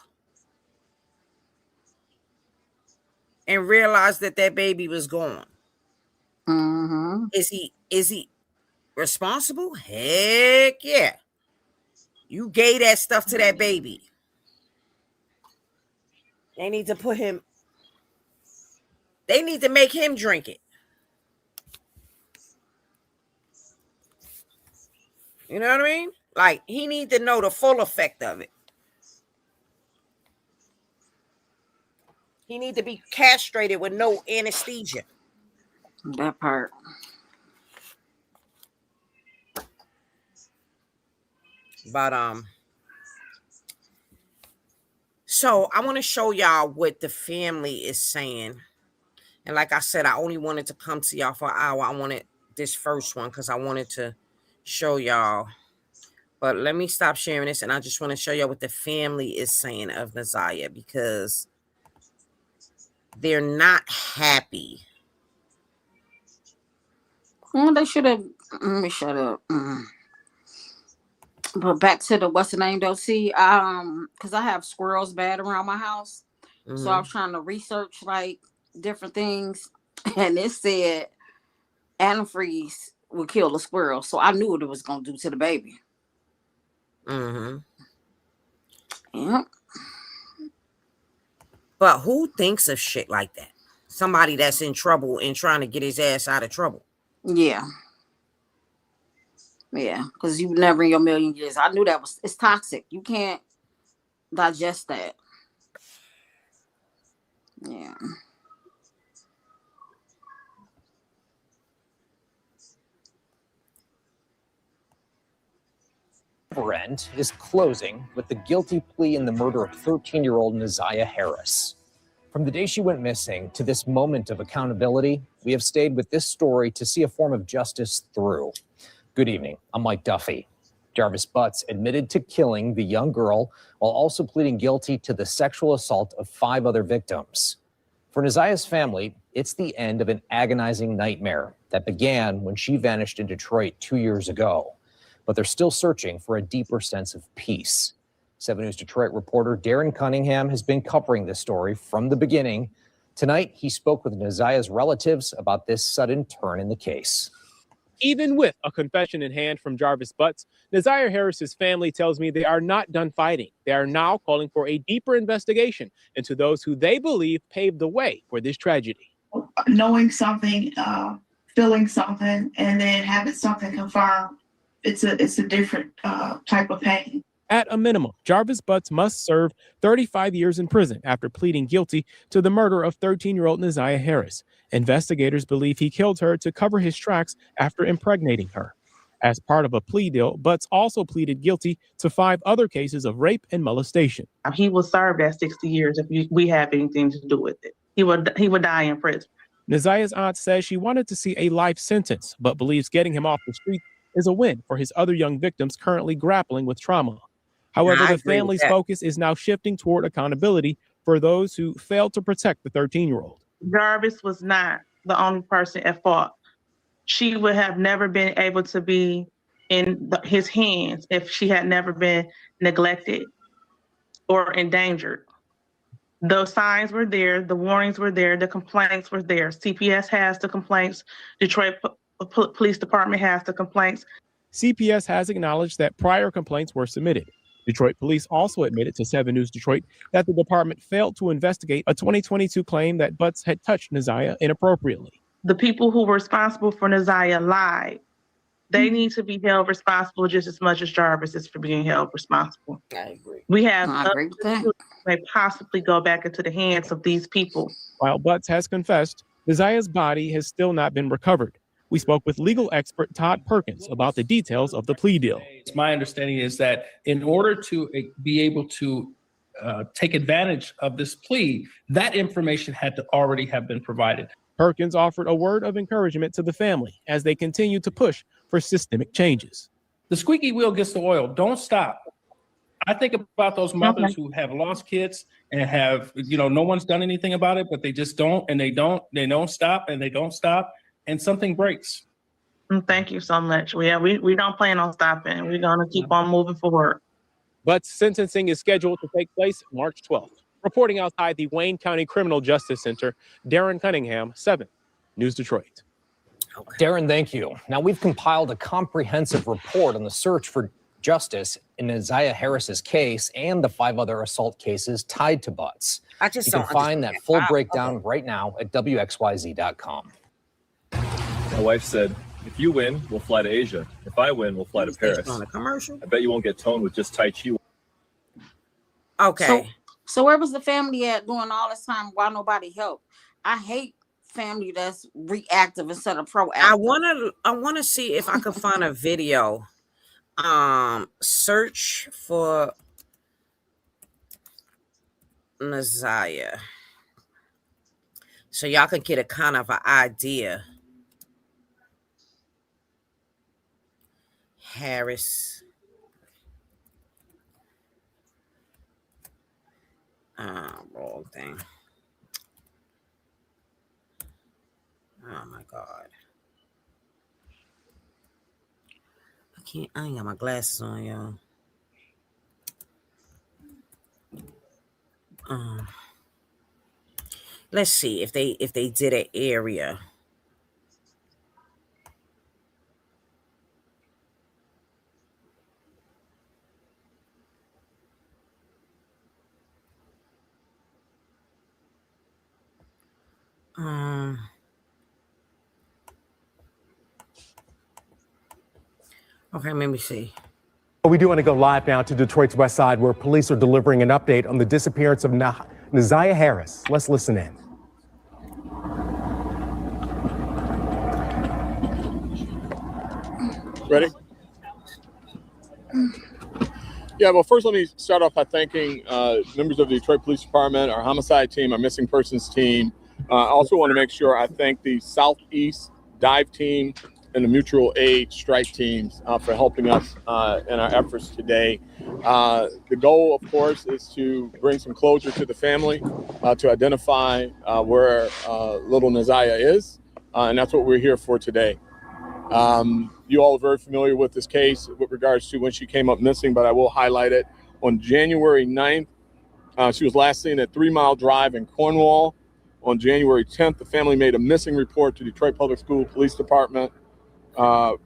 and realized that baby was gone. Mm-hmm. Is he responsible? Heck yeah. You gave that stuff to that baby. They need to make him drink it. You know what I mean? Like, he need to know the full effect of it. He need to be castrated with no anesthesia. That part. But so I want to show y'all what the family is saying. And like I said, I only wanted to come to y'all for an hour. I wanted this first one because I wanted to show y'all. But let me stop sharing this, and I just want to show y'all what the family is saying of Naziah, because they're not happy. They should have. Let me shut up. But back to the what's the name though? See, because I have squirrels bad around my house, so I was trying to research like different things, and it said antifreeze would kill the squirrel. So I knew what it was gonna do to the baby. Mm-hmm. Yeah. But who thinks of shit like that? Somebody that's in trouble and trying to get his ass out of trouble. Yeah. Yeah, because you never in your million years. I knew it's toxic. You can't digest that. Yeah. End is closing with the guilty plea in the murder of 13-year-old Naziah Harris. From the day she went missing to this moment of accountability, we have stayed with this story to see a form of justice through. Good evening. I'm Mike Duffy. Jarvis Butts admitted to killing the young girl while also pleading guilty to the sexual assault of 5 other victims. For Naziah's family, It's the end of an agonizing nightmare that began when she vanished in Detroit 2 years ago. But they're still searching for a deeper sense of peace. 7 News Detroit reporter Darren Cunningham has been covering this story from the beginning. Tonight, he spoke with Naziah's relatives about this sudden turn in the case. Even with a confession in hand from Jarvis Butts, Naziah Harris's family tells me they are not done fighting. They are now calling for a deeper investigation into those who they believe paved the way for this tragedy. Knowing something, feeling something, and then having something confirmed, it's a different type of pain. At a minimum, Jarvis Butts must serve 35 years in prison after pleading guilty to the murder of 13-year-old Naziah Harris. Investigators believe he killed her to cover his tracks after impregnating her. As part of a plea deal, Butts also pleaded guilty to 5 other cases of rape and molestation. He will serve that 60 years if we have anything to do with it. He would die in prison. Naziah's aunt says she wanted to see a life sentence, but believes getting him off the street is a win for his other young victims currently grappling with trauma. However, the family's focus is now shifting toward accountability for those who failed to protect the 13-year-old. Jarvis was not the only person at fault. She would have never been able to be in his hands if she had never been neglected or endangered. Those signs were there, the warnings were there, the complaints were there. CPS has the complaints, Detroit Police Department has the complaints. CPS has acknowledged that prior complaints were submitted. Detroit police also admitted to 7 News Detroit that the department failed to investigate a 2022 claim that Butts had touched Naziah inappropriately. The people who were responsible for Naziah lied. They need to be held responsible just as much as Jarvis is for being held responsible. I agree. We have I agree with that. may possibly go back into the hands of these people. While Butts has confessed, Naziah's body has still not been recovered. We spoke with legal expert Todd Perkins about the details of the plea deal. My understanding is that in order to be able to take advantage of this plea, that information had to already have been provided. Perkins offered a word of encouragement to the family as they continue to push for systemic changes. The squeaky wheel gets the oil. Don't stop. I think about those mothers who have lost kids and have, no one's done anything about it, but they just don't, and they don't stop, and they don't stop. And something breaks. Thank you so much. We don't plan on stopping. We're going to keep on moving forward. But sentencing is scheduled to take place March 12th. Reporting outside the Wayne County Criminal Justice Center, Darren Cunningham, 7 News Detroit. Okay. Darren, thank you. Now, we've compiled a comprehensive report on the search for justice in Naziah Harris's case and the 5 other assault cases tied to Butts. I just You can find that full breakdown right now at WXYZ.com. My wife said, if you win, we'll fly to Asia. If I win, we'll fly to Paris. On a commercial? I bet you won't get toned with just Tai Chi. Okay. So where was the family at doing all this time while nobody helped? I hate family that's reactive instead of proactive. I wanna see if I can find a video. Search for Naziah, so y'all can get a kind of an idea. Harris. Wrong thing. Oh my God. I ain't got my glasses on, y'all. Let's see if they did an area. Okay, let me see. We do want to go live now to Detroit's West Side, where police are delivering an update on the disappearance of Naziah Harris. Let's listen in. Ready? Yeah, well, first let me start off by thanking members of the Detroit Police Department, our homicide team, our missing persons team. I also want to make sure I thank the Southeast Dive Team and the mutual aid strike teams for helping us in our efforts today. The goal, of course, is to bring some closure to the family, to identify where little Neziah is, and that's what we're here for today. You all are very familiar with this case with regards to when she came up missing, but I will highlight it. On January 9th, she was last seen at 3 Mile Drive in Cornwall. On January 10th, the family made a missing report to Detroit Public School Police Department. On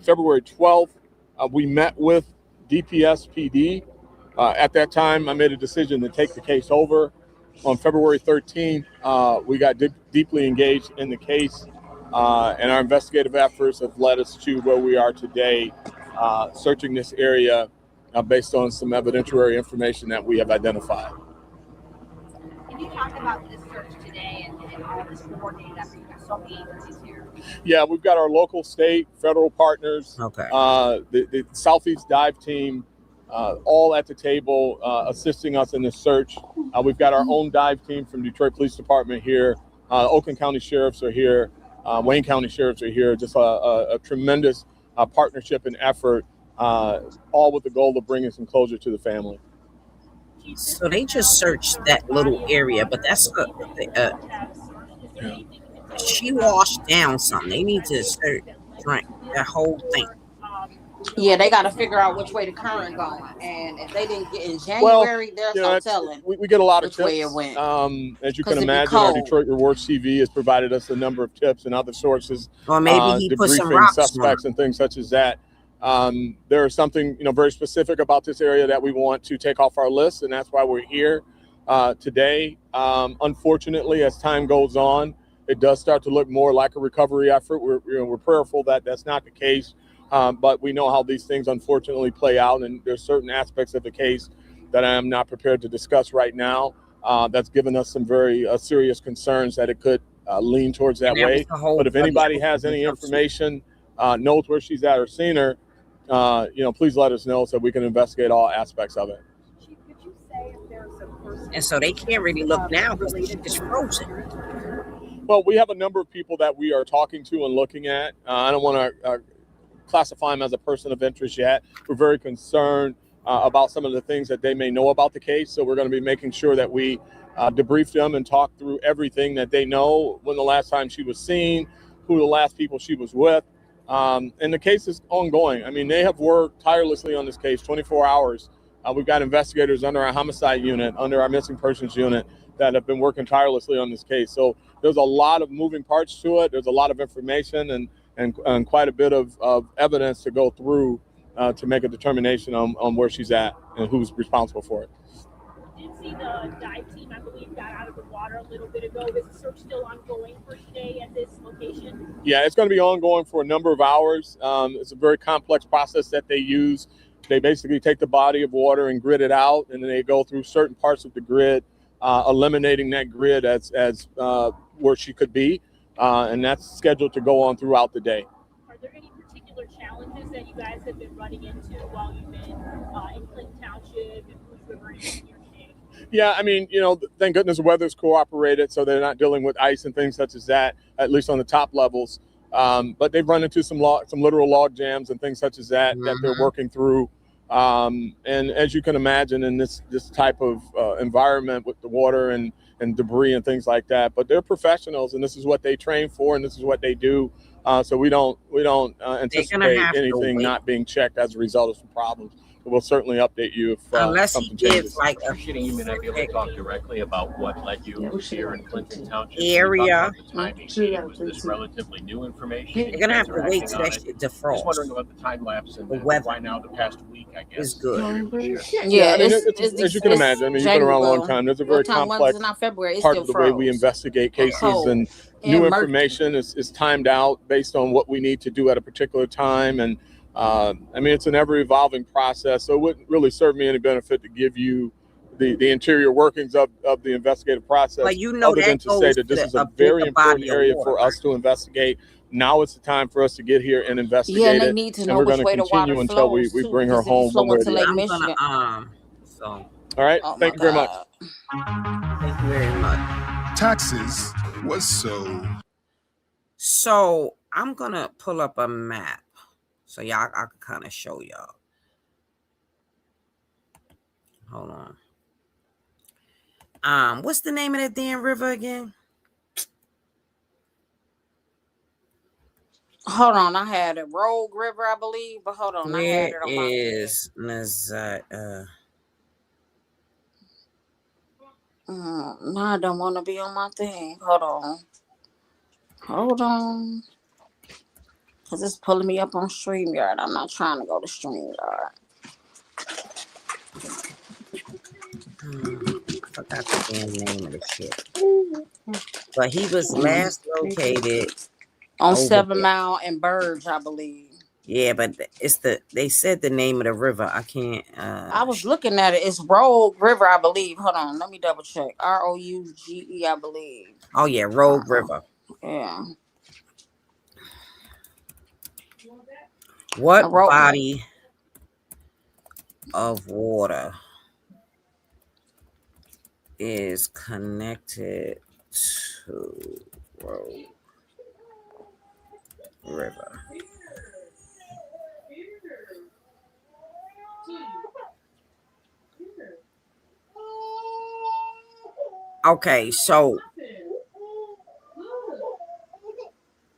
February 12th, we met with DPS PD. At that time, I made a decision to take the case over. On February 13th, we got deeply engaged in the case, and our investigative efforts have led us to where we are today, searching this area based on some evidentiary information that we have identified. Can you talk about this search today and all this coordinated effort? You've got so many agencies here. Yeah, we've got our local, state, federal partners. Okay. The Southeast Dive Team, all at the table, assisting us in this search. We've got our own dive team from Detroit Police Department here. Oakland County Sheriffs are here. Wayne County Sheriffs are here. Just a tremendous partnership and effort, all with the goal of bringing some closure to the family. So they just searched that little area, but that's she washed down something. They need to search that whole thing. Yeah, they got to figure out which way the current going, and if they didn't get in January, there's no telling. We get a lot of which tips. way it went. As you can imagine, our Detroit Rewards TV has provided us a number of tips and other sources. Or maybe he put some rocks suspects and things such as that. There is something very specific about this area that we want to take off our list, and that's why we're here today. Unfortunately, as time goes on, it does start to look more like a recovery effort. We're prayerful that that's not the case, but we know how these things unfortunately play out, and there's certain aspects of the case that I am not prepared to discuss right now. That's given us some very serious concerns that it could lean towards that way. But if anybody has any information, knows where she's at or seen her, please let us know so we can investigate all aspects of it. And so they can't really look now because it's frozen. Well, we have a number of people that we are talking to and looking at. I don't want to classify them as a person of interest yet. We're very concerned about some of the things that they may know about the case. So we're going to be making sure that we debrief them and talk through everything that they know, when the last time she was seen, who the last people she was with. And the case is ongoing. I mean, they have worked tirelessly on this case, 24 hours. We've got investigators under our homicide unit, under our missing persons unit, that have been working tirelessly on this case. So there's a lot of moving parts to it. There's a lot of information and quite a bit of evidence to go through to make a determination on where she's at and who's responsible for it. Did see the dive team, I believe, got out of the water a little bit ago. Is the search still ongoing for today at this location? Yeah, it's going to be ongoing for a number of hours. It's a very complex process that they use. They basically take the body of water and grid it out, and then they go through certain parts of the grid, eliminating that grid as where she could be, and that's scheduled to go on throughout the day. Are there any particular challenges that you guys have been running into while you've been in Clinton Township and Bruce River and here today? Yeah, I mean, thank goodness the weather's cooperated, so they're not dealing with ice and things such as that, at least on the top levels. But they've run into some literal log jams and things such as that that they're working through. And as you can imagine, in this type of environment with the water and debris and things like that, but they're professionals, and this is what they train for, and this is what they do. So we don't anticipate anything not being checked as a result of some problems. But we'll certainly update you if unless something he changes. gives like a You may not be able to talk directly about what led you here in Clinton Township. area. Was this relatively new information? You're gonna have to wait till that shit defrost. Just wondering about the time lapse and the weather why now the past week, I guess. is good. Yeah, I mean, as you can imagine, I mean, you've been around a long time. There's a very complex part of the way we investigate cases, and new information is timed out based on what we need to do at a particular time. And I mean, it's an ever-evolving process, so it wouldn't really serve me any benefit to give you the interior workings of the investigative process, But other than to say that this is a very important area for us to investigate. Now it's the time for us to get here and investigate Yeah, and they it, need to and know we're which going way to the water continue until we flows, bring too, her 'cause if home it's flowing one way or to the Lake other. Michigan. So All right, thank you very much. thank you very much. Taxes was so. So I'm gonna pull up a map so y'all I can kind of show y'all. Hold on. What's the name of that damn river again? Hold on, I had a Rogue River, I believe, but hold on, I had Where it on my is Nazaya? No, I don't want to be on my thing. Hold on, because it's pulling me up on StreamYard. I'm not trying to go to StreamYard. I forgot the damn name of the shit. But he was last located on over 7 there. Mile and Burge, I believe. Yeah, but they said the name of the river. I can't. I was looking at it. It's Rogue River, I believe. Hold on, let me double check. Rouge, I believe. Oh yeah, Rogue River. Yeah. What body of water is connected to Rogue River? Okay, so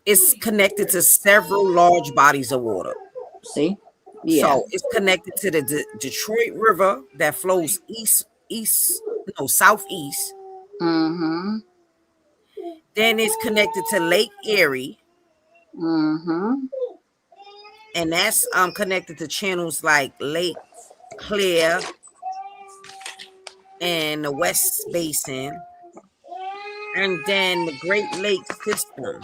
it's connected to several large bodies of water. See? Yeah. So it's connected to the Detroit River that flows southeast. Mm-hmm. Then it's connected to Lake Erie. Mm-hmm. And that's connected to channels like Lake Claire and the West Basin. And then the Great Lakes system.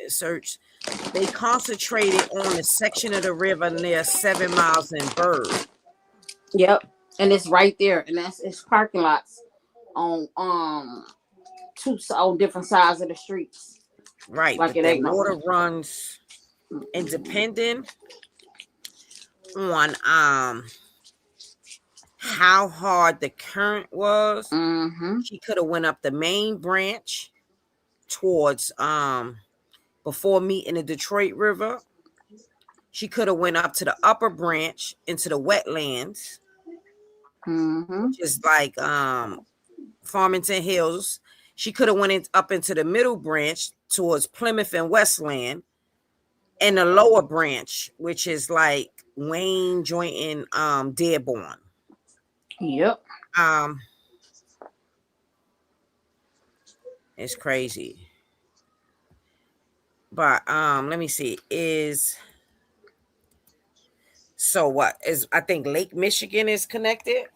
Search. They concentrated on the section of the river near 7 Miles and Bird. Yep, and it's right there, and it's parking lots on on different sides of the streets. Right, like but that water runs independent on how hard the current was. She could have went up the main branch towards before meeting the Detroit River. She could have went up to the upper branch into the wetlands, which is like Farmington Hills. She could have went up into the middle branch towards Plymouth and Westland, and the lower branch, which is like Wayne, Joint, and Dearborn. Yep. It's crazy. But let me see. So what is I think Lake Michigan is connected?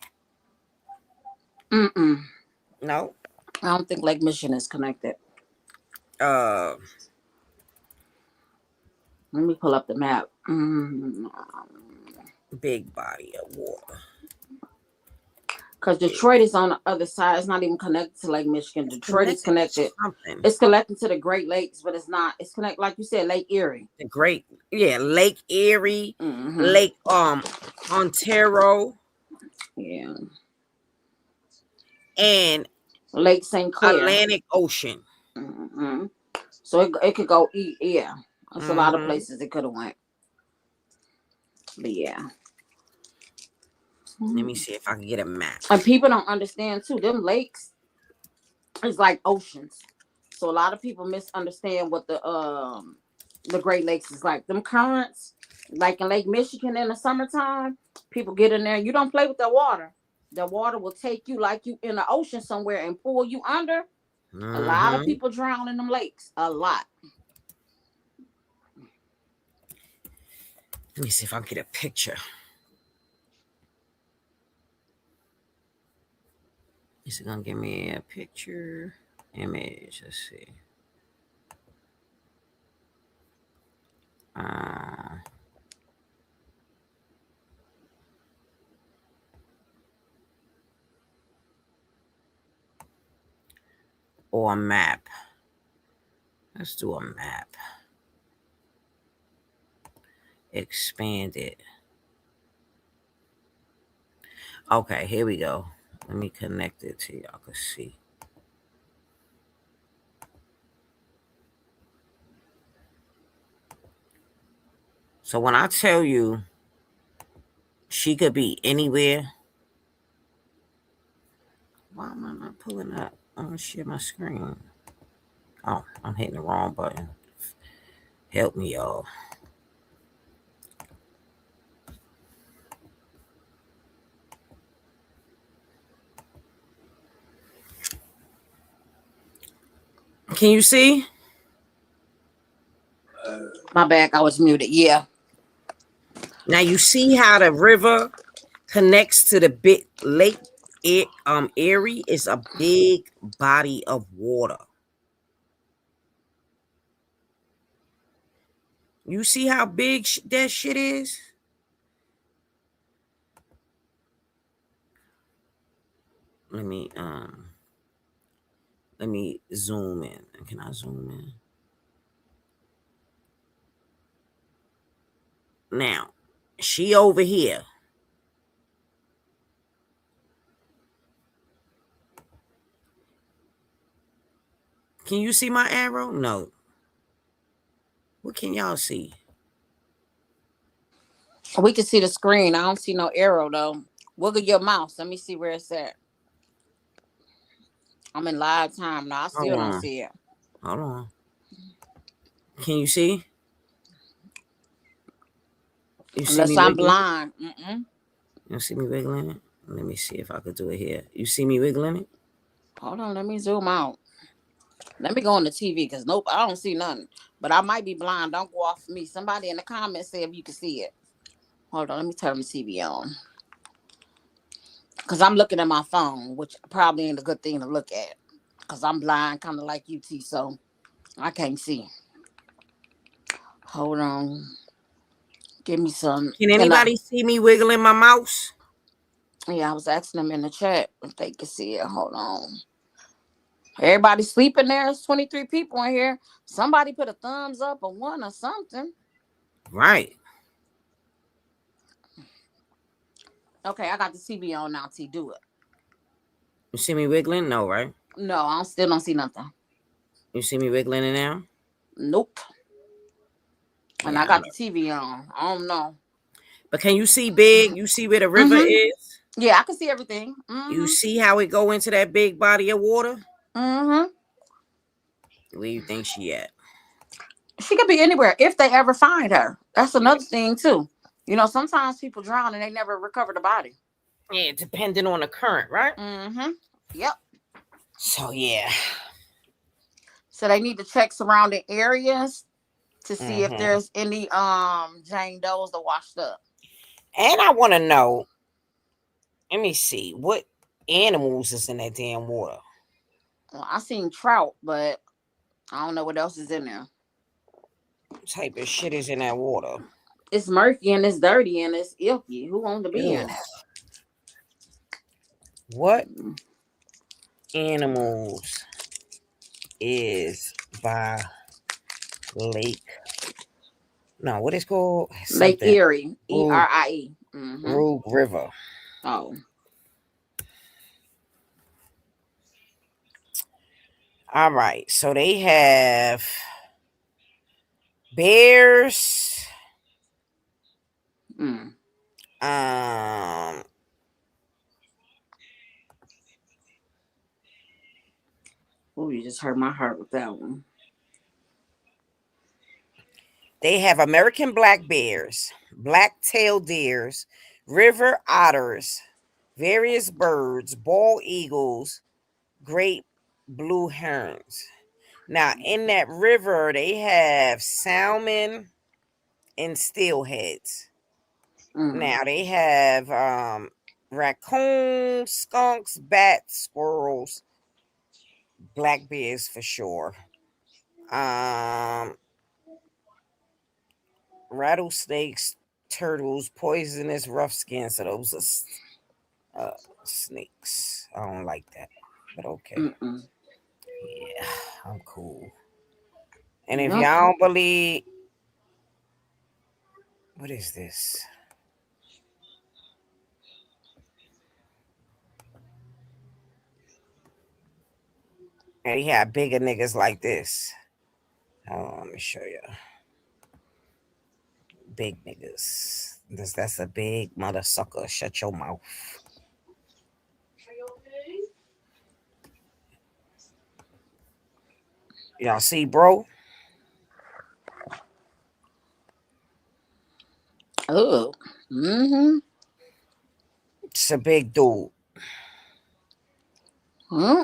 No. I don't think Lake Michigan is connected. Let me pull up the map. Big body of water. Because Detroit is on the other side. It's not even connected to Lake Michigan. Detroit is connected. It's connected to the Great Lakes, but it's not. It's connected, like you said, Lake Erie. Lake Erie, Lake Ontario. Yeah. And Lake St. Clair. Atlantic Ocean. So it could go, yeah. There's a lot of places it could have went. But yeah. Let me see if I can get a map. And people don't understand too. Them lakes is like oceans. So a lot of people misunderstand what the Great Lakes is like. Them currents, like in Lake Michigan in the summertime, people get in there. You don't play with the water. The water will take you like you in the ocean somewhere and pull you under. A lot of people drown in them lakes. A lot. Let me see if I can get a picture. Is it gonna give me a picture? Image. Let's see. Or a map. Let's do a map. Expand it. Okay, here we go. Let me connect it to y'all can see. So when I tell you she could be anywhere, why am I not pulling up? Oh shit, my screen. Oh, I'm hitting the wrong button. Help me, y'all. Can you see? My bad, I was muted. Yeah. Now you see how the river connects to the big lake Erie. Is a big body of water. You see how big that shit is? Let me zoom in. Can I zoom in? Now, she over here. Can you see my arrow? No. What can y'all see? We can see the screen. I don't see no arrow though. Wiggle your mouse. Let me see where it's at. I'm in live time now. I still don't see it. Hold on. Can you see? You see Unless I'm blind. You see me wiggling it? Let me see if I could do it here. You see me wiggling it? Hold on. Let me zoom out. Let me go on the TV because nope, I don't see nothing. But I might be blind. Don't go off me. Somebody in the comments say if you can see it. Hold on. Let me turn the TV on. Because I'm looking at my phone, which probably ain't a good thing to look at. Because I'm blind, kind of like UT, so I can't see. Hold on. Give me some. Can anybody see me wiggling my mouse? Yeah, I was asking them in the chat if they could see it. Hold on. Everybody sleeping there. There's 23 people in here. Somebody put a thumbs up or one or something. Right. Okay, I got the TV on now. T, do it. You see me wiggling? No, right? No, I still don't see nothing. You see me wiggling it now? Nope. And I got the TV on. I don't know. But can you see big? You see where the river is? Yeah, I can see everything. You see how it go into that big body of water? Where you think she at? She could be anywhere if they ever find her. That's another thing too. You know, sometimes people drown and they never recover the body. Yeah, depending on the current, right? Yep. So yeah. So they need to check surrounding areas to see if there's any Jane Does that washed up. And I want to know. Let me see what animals is in that damn water. Well, I seen trout, but I don't know what else is in there. What type of shit is in that water? It's murky and it's dirty and it's icky. Who wants to be in it? What animals is by Lake? No, what is called? Lake Erie. ERIE. Rogue River. Oh. All right. So they have bears. Oh, you just hurt my heart with that one. They have American black bears, black-tailed deers, river otters, various birds, bald eagles, great blue herons. Now, in that river, they have salmon and steelheads. Now, they have raccoons, skunks, bats, squirrels, black bears for sure. Rattlesnakes, turtles, poisonous rough skin. So those are snakes. I don't like that, but okay. Yeah, I'm cool. And if y'all don't believe, what is this? And he had bigger niggas like this. Hold on, let me show you. Big niggas. That's a big mother sucker. Shut your mouth. Y'all see, bro? Oh. Mm-hmm. It's a big dude. Hmm.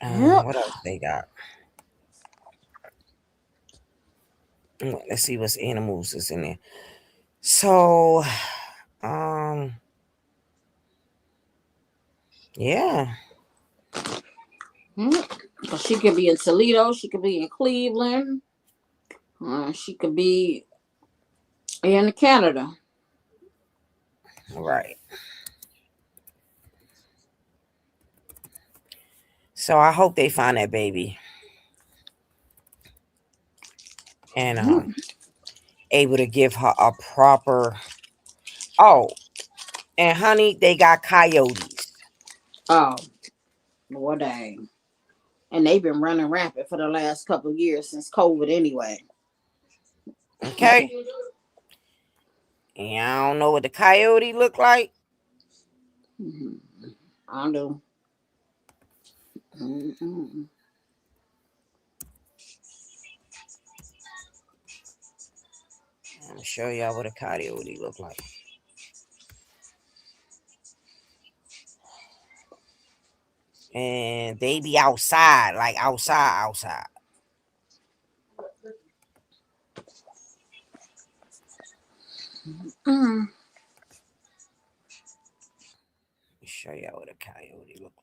What else they got? Let's see what's animals is in there. So, yeah. She could be in Toledo. She could be in Cleveland. She could be in Canada. Right. So I hope they find that baby. And able to give her a proper. Oh, and honey, they got coyotes. Oh, well, dang. And they've been running rampant for the last couple of years since COVID anyway. Okay. And I don't know what the coyote look like. I do. Mm-mm. I'm gonna show y'all what a coyote look like. And they be outside, like outside. Let me show y'all what a coyote look like.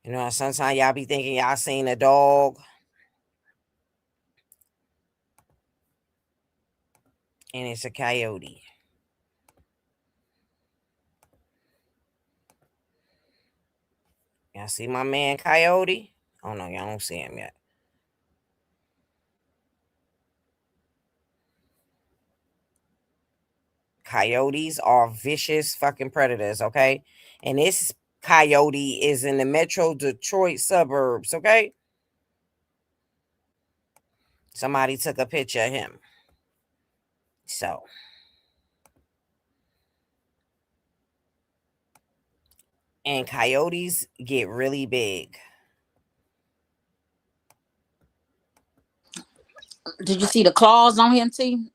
You know, sometimes y'all be thinking y'all seen a dog. And it's a coyote. Y'all see my man Coyote? Oh no, y'all don't see him yet. Coyotes are vicious fucking predators, okay? And this coyote is in the Metro Detroit suburbs, okay? Somebody took a picture of him. So. And coyotes get really big. Did you see the claws on him, T?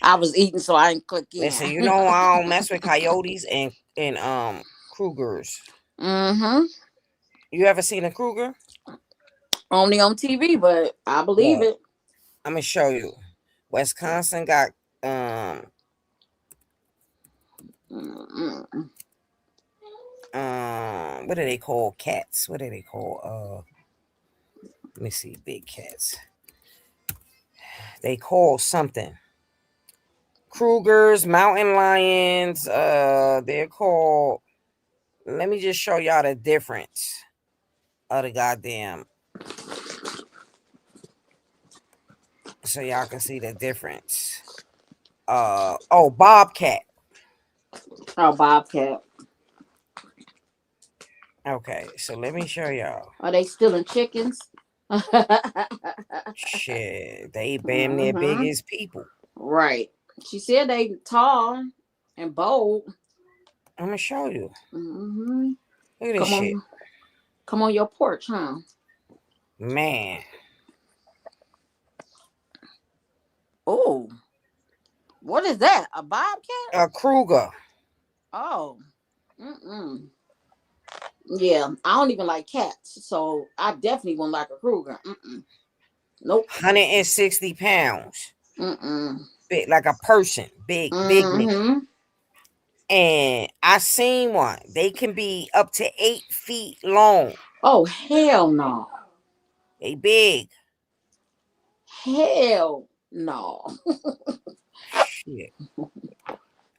I was eating, so I didn't click in. Listen, you know I don't mess with coyotes and Krugers. Mm-hmm. You ever seen a Kruger? Only on TV, but I believe it. I'm gonna show you. Wisconsin got what do they call cats? What do they call let me see, big cats. They call something. Krugers, mountain lions, they're called. Let me just show y'all the difference of the goddamn. So y'all can see the difference. Bobcat. Oh, bobcat. Okay, so let me show y'all. Are they stealing chickens? Shit, they damn near big as people. Right. She said they tall and bold. I'm gonna show you. Mm-hmm. Look at this shit. Come on your porch, huh? Man. Oh. What is that? A bobcat? A Kruger. Oh. Yeah, I don't even like cats, so I definitely wouldn't like a Kruger. Nope. 160 pounds. Big, like a person. Big nigga. And I seen one. They can be up to 8 feet long. Oh, hell no. They big. Hell no. Shit.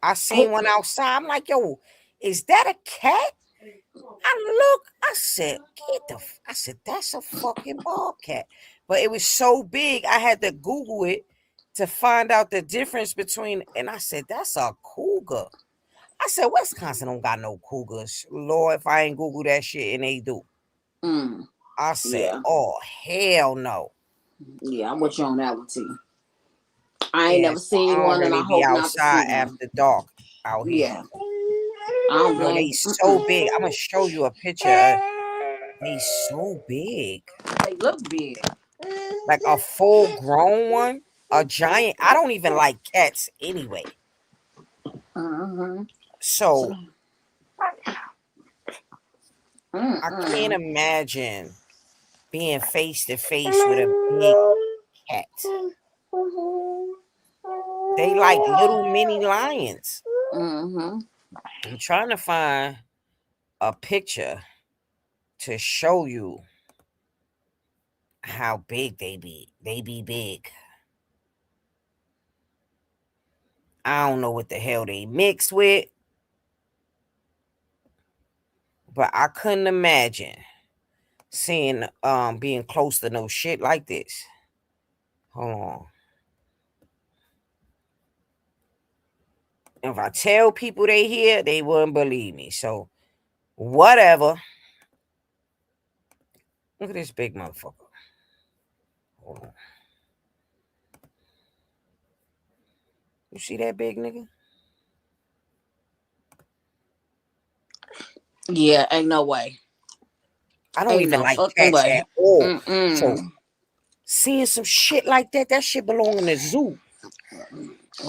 I seen one outside. I'm like, yo, is that a cat? I said, that's a fucking bobcat. But it was so big, I had to Google it to find out the difference between, and I said, that's a cougar. said, Wisconsin don't got no cougars. Lord, if I ain't Google that shit and they do. I said, Yeah. oh, hell no. Yeah, I'm with you on that one too. I ain't Yeah, never so I seen don't one, and really I be hope not to see outside one. after dark out here. Yeah. I don't Yo, blame they you. so big. I'm gonna show you a picture. They so big. They look big. Like a full grown one, a giant. I don't even like cats anyway. So I can't imagine being face to face with a big cat. They like little mini lions. I'm trying to find a picture to show you how big they be. They be big. I don't know what the hell they mix with, but I couldn't imagine seeing being close to no shit like this. Hold on. If I tell people they here, they wouldn't believe me. So whatever. Look at this big motherfucker. Hold on. You see that big nigga? Yeah, ain't no way. I don't Ain't even no like fucking cats way. at all. So seeing some shit like that shit belong in the zoo.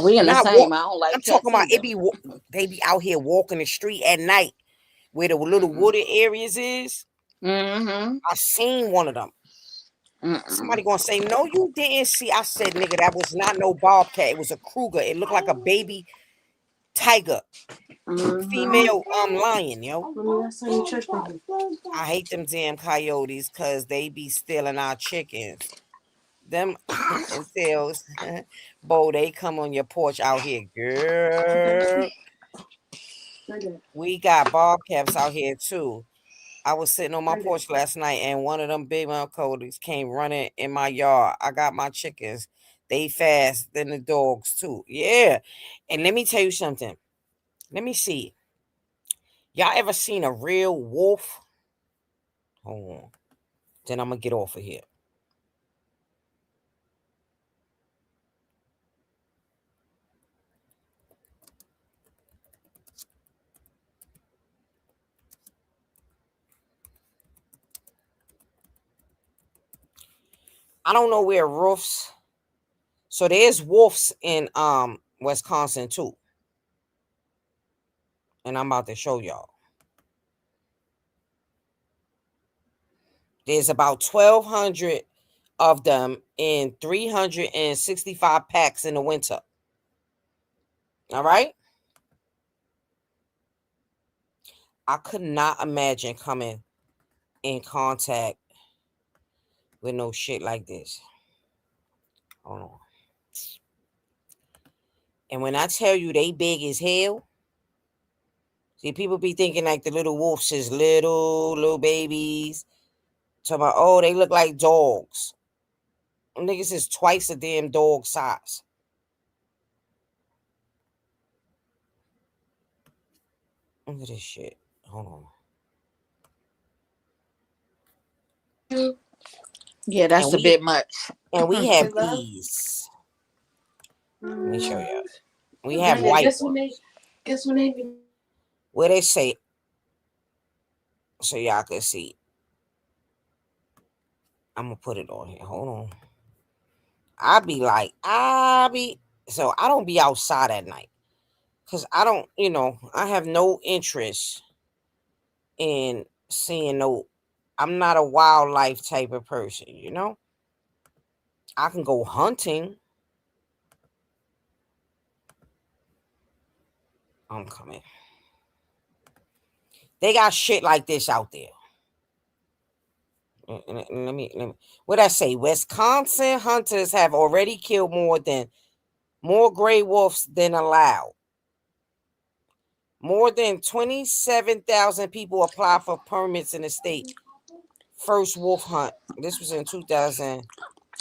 We in the Not same. walk. I don't like I'm cats talking about either. they be out here walking the street at night where the little wooded areas is. I seen one of them. Somebody gonna say, no, you didn't see. I said, nigga, that was not no bobcat. It was a Kruger. It looked like a baby tiger. Female lion, yo. I hate them damn coyotes because they be stealing our chickens. Them entails, Bo, they come on your porch out here, girl. We got bobcats out here too. I was sitting on my porch last night and one of them big mouth coyotes came running in my yard. I got my chickens. They fast than the dogs too. Yeah. And let me tell you something. Let me see. Y'all ever seen a real wolf? Hold on. Then I'm going to get off of here. I don't know where roofs. So there's wolves in Wisconsin too. And I'm about to show y'all. There's about 1,200 of them in 365 packs in the winter. All right. I could not imagine coming in contact with no shit like this. Hold on. And when I tell you they big as hell, see, people be thinking like the little wolves is little babies. Talking about, oh, they look like dogs. Niggas is twice the damn dog size. Look at this shit. Hold on. Yeah, that's a bit much. And we have these. Let me show you. We have white ones. Guess when they be Where they say, so y'all can see. I'm gonna put it on here. Hold on. So I don't be outside at night. Cause I don't, I have no interest in seeing I'm not a wildlife type of person, I can go hunting. I'm coming. They got shit like this out there. Let me. What I say? Wisconsin hunters have already killed more gray wolves than allowed. More than 27,000 people apply for permits in the state. First wolf hunt. This was in 2000.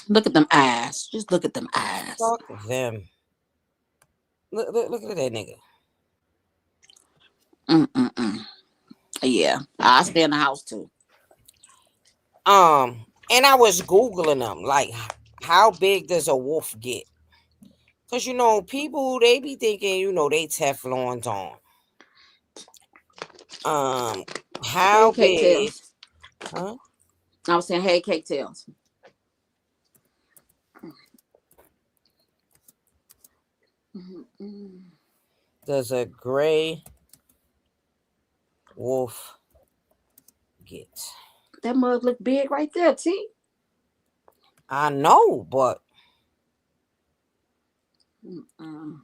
Look at them eyes. Just look at them eyes. Fuck them. Look at that nigga. Yeah, I stay in the house too. And I was Googling them, like, how big does a wolf get? Because, you know, people, they be thinking, you know, they Teflon's on. How Hey, Cake big? Tails. Huh? I was saying, hey, Cake Tails. Does a gray wolf get? That mug look big right there, T. I know, but the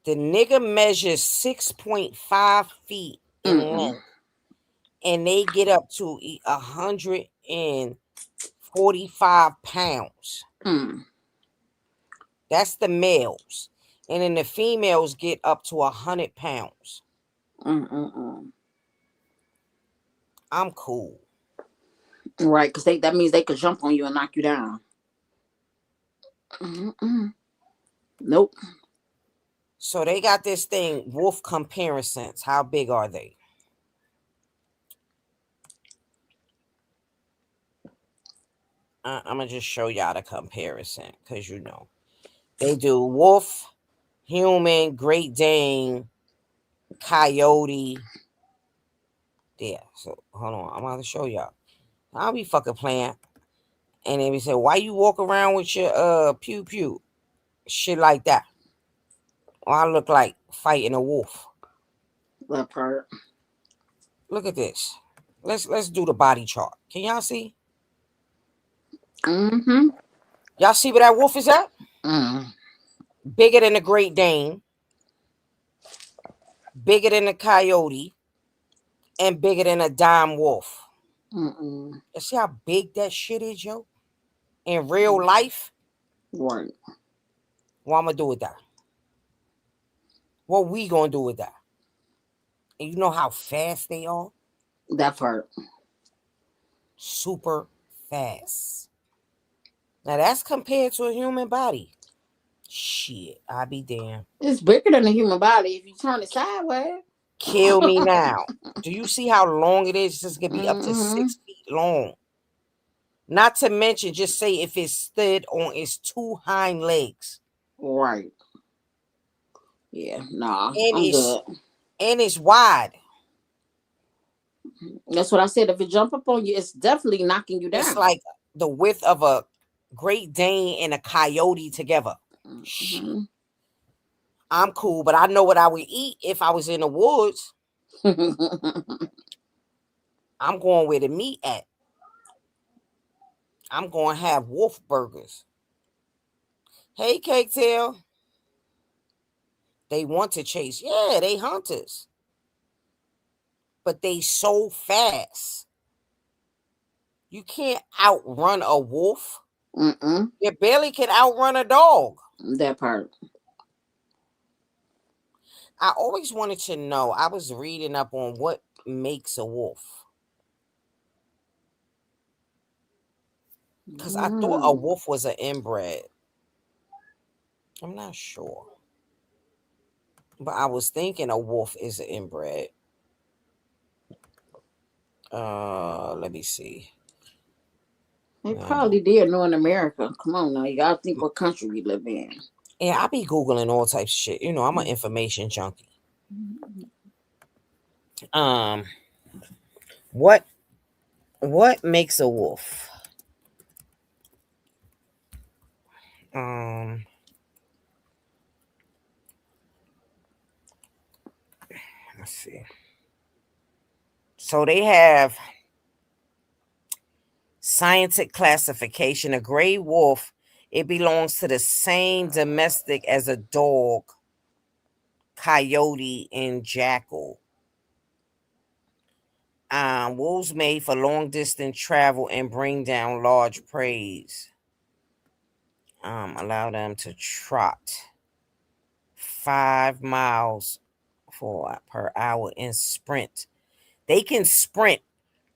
nigga measures 6.5 feet in length, and they get up to 145 pounds. That's the males, and then the females get up to 100 pounds. I'm cool. Right, because that means they could jump on you and knock you down. Nope. So they got this thing, wolf comparisons. How big are they? I'm going to just show y'all the comparison because, you know, they do wolf, human, Great Dane, coyote. Yeah, so hold on. I'm going to show y'all. I'll be fucking playing. And then we say, why you walk around with your pew pew? Shit like that. Or I look like fighting a wolf. That part. Look at this. Let's do the body chart. Can y'all see? Y'all see where that wolf is at? Bigger than the Great Dane, bigger than the coyote, and bigger than a dime wolf. You see how big that shit is, yo? In real life? Right. What I'm gonna do with that? What we gonna do with that? And you know how fast they are? That part. Super fast. Now that's compared to a human body. Shit, I be damn. It's bigger than a human body if you turn it sideways. Kill me now. Do you see how long it is? It's gonna be up to 6 feet long. Not to mention, just say if it stood on its two hind legs. Right. Yeah, nah, And I'm it's good. and it's wide. That's what I said. If it jump up on you, it's definitely knocking you down. It's like the width of a Great Dane and a coyote together. I'm cool, but I know what I would eat if I was in the woods. I'm going where the meat at. I'm going to have wolf burgers. Hey, Cake Tail. They want to chase. Yeah, they hunters. But they so fast. You can't outrun a wolf. You barely can outrun a dog. That part. I always wanted to know. I was reading up on what makes a wolf. Because I thought a wolf was an inbred. I'm not sure. But I was thinking a wolf is an inbred. Let me see. They probably did know in America. Come on now. You gotta think what country we live in. Yeah, I be Googling all types of shit. You know, I'm an information junkie. What makes a wolf? Let's see. So they have scientific classification. A gray wolf, it belongs to the same domestic as a dog, coyote, and jackal. Wolves made for long distance travel and bring down large prey. Allow them to trot 5 miles per hour and sprint. They can sprint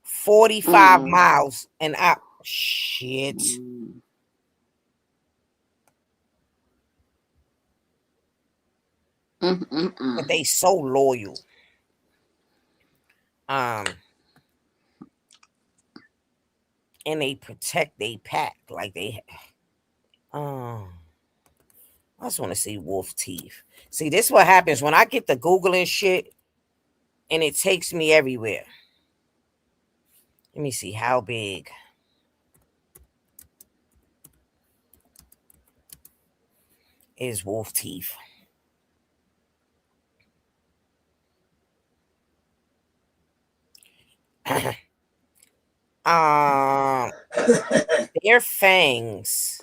45 miles an hour. Shit. But they so loyal. And they protect they pack like they I just want to see wolf teeth. See, this is what happens when I get to Googling shit and it takes me everywhere. Let me see how big. Is wolf teeth. Their fangs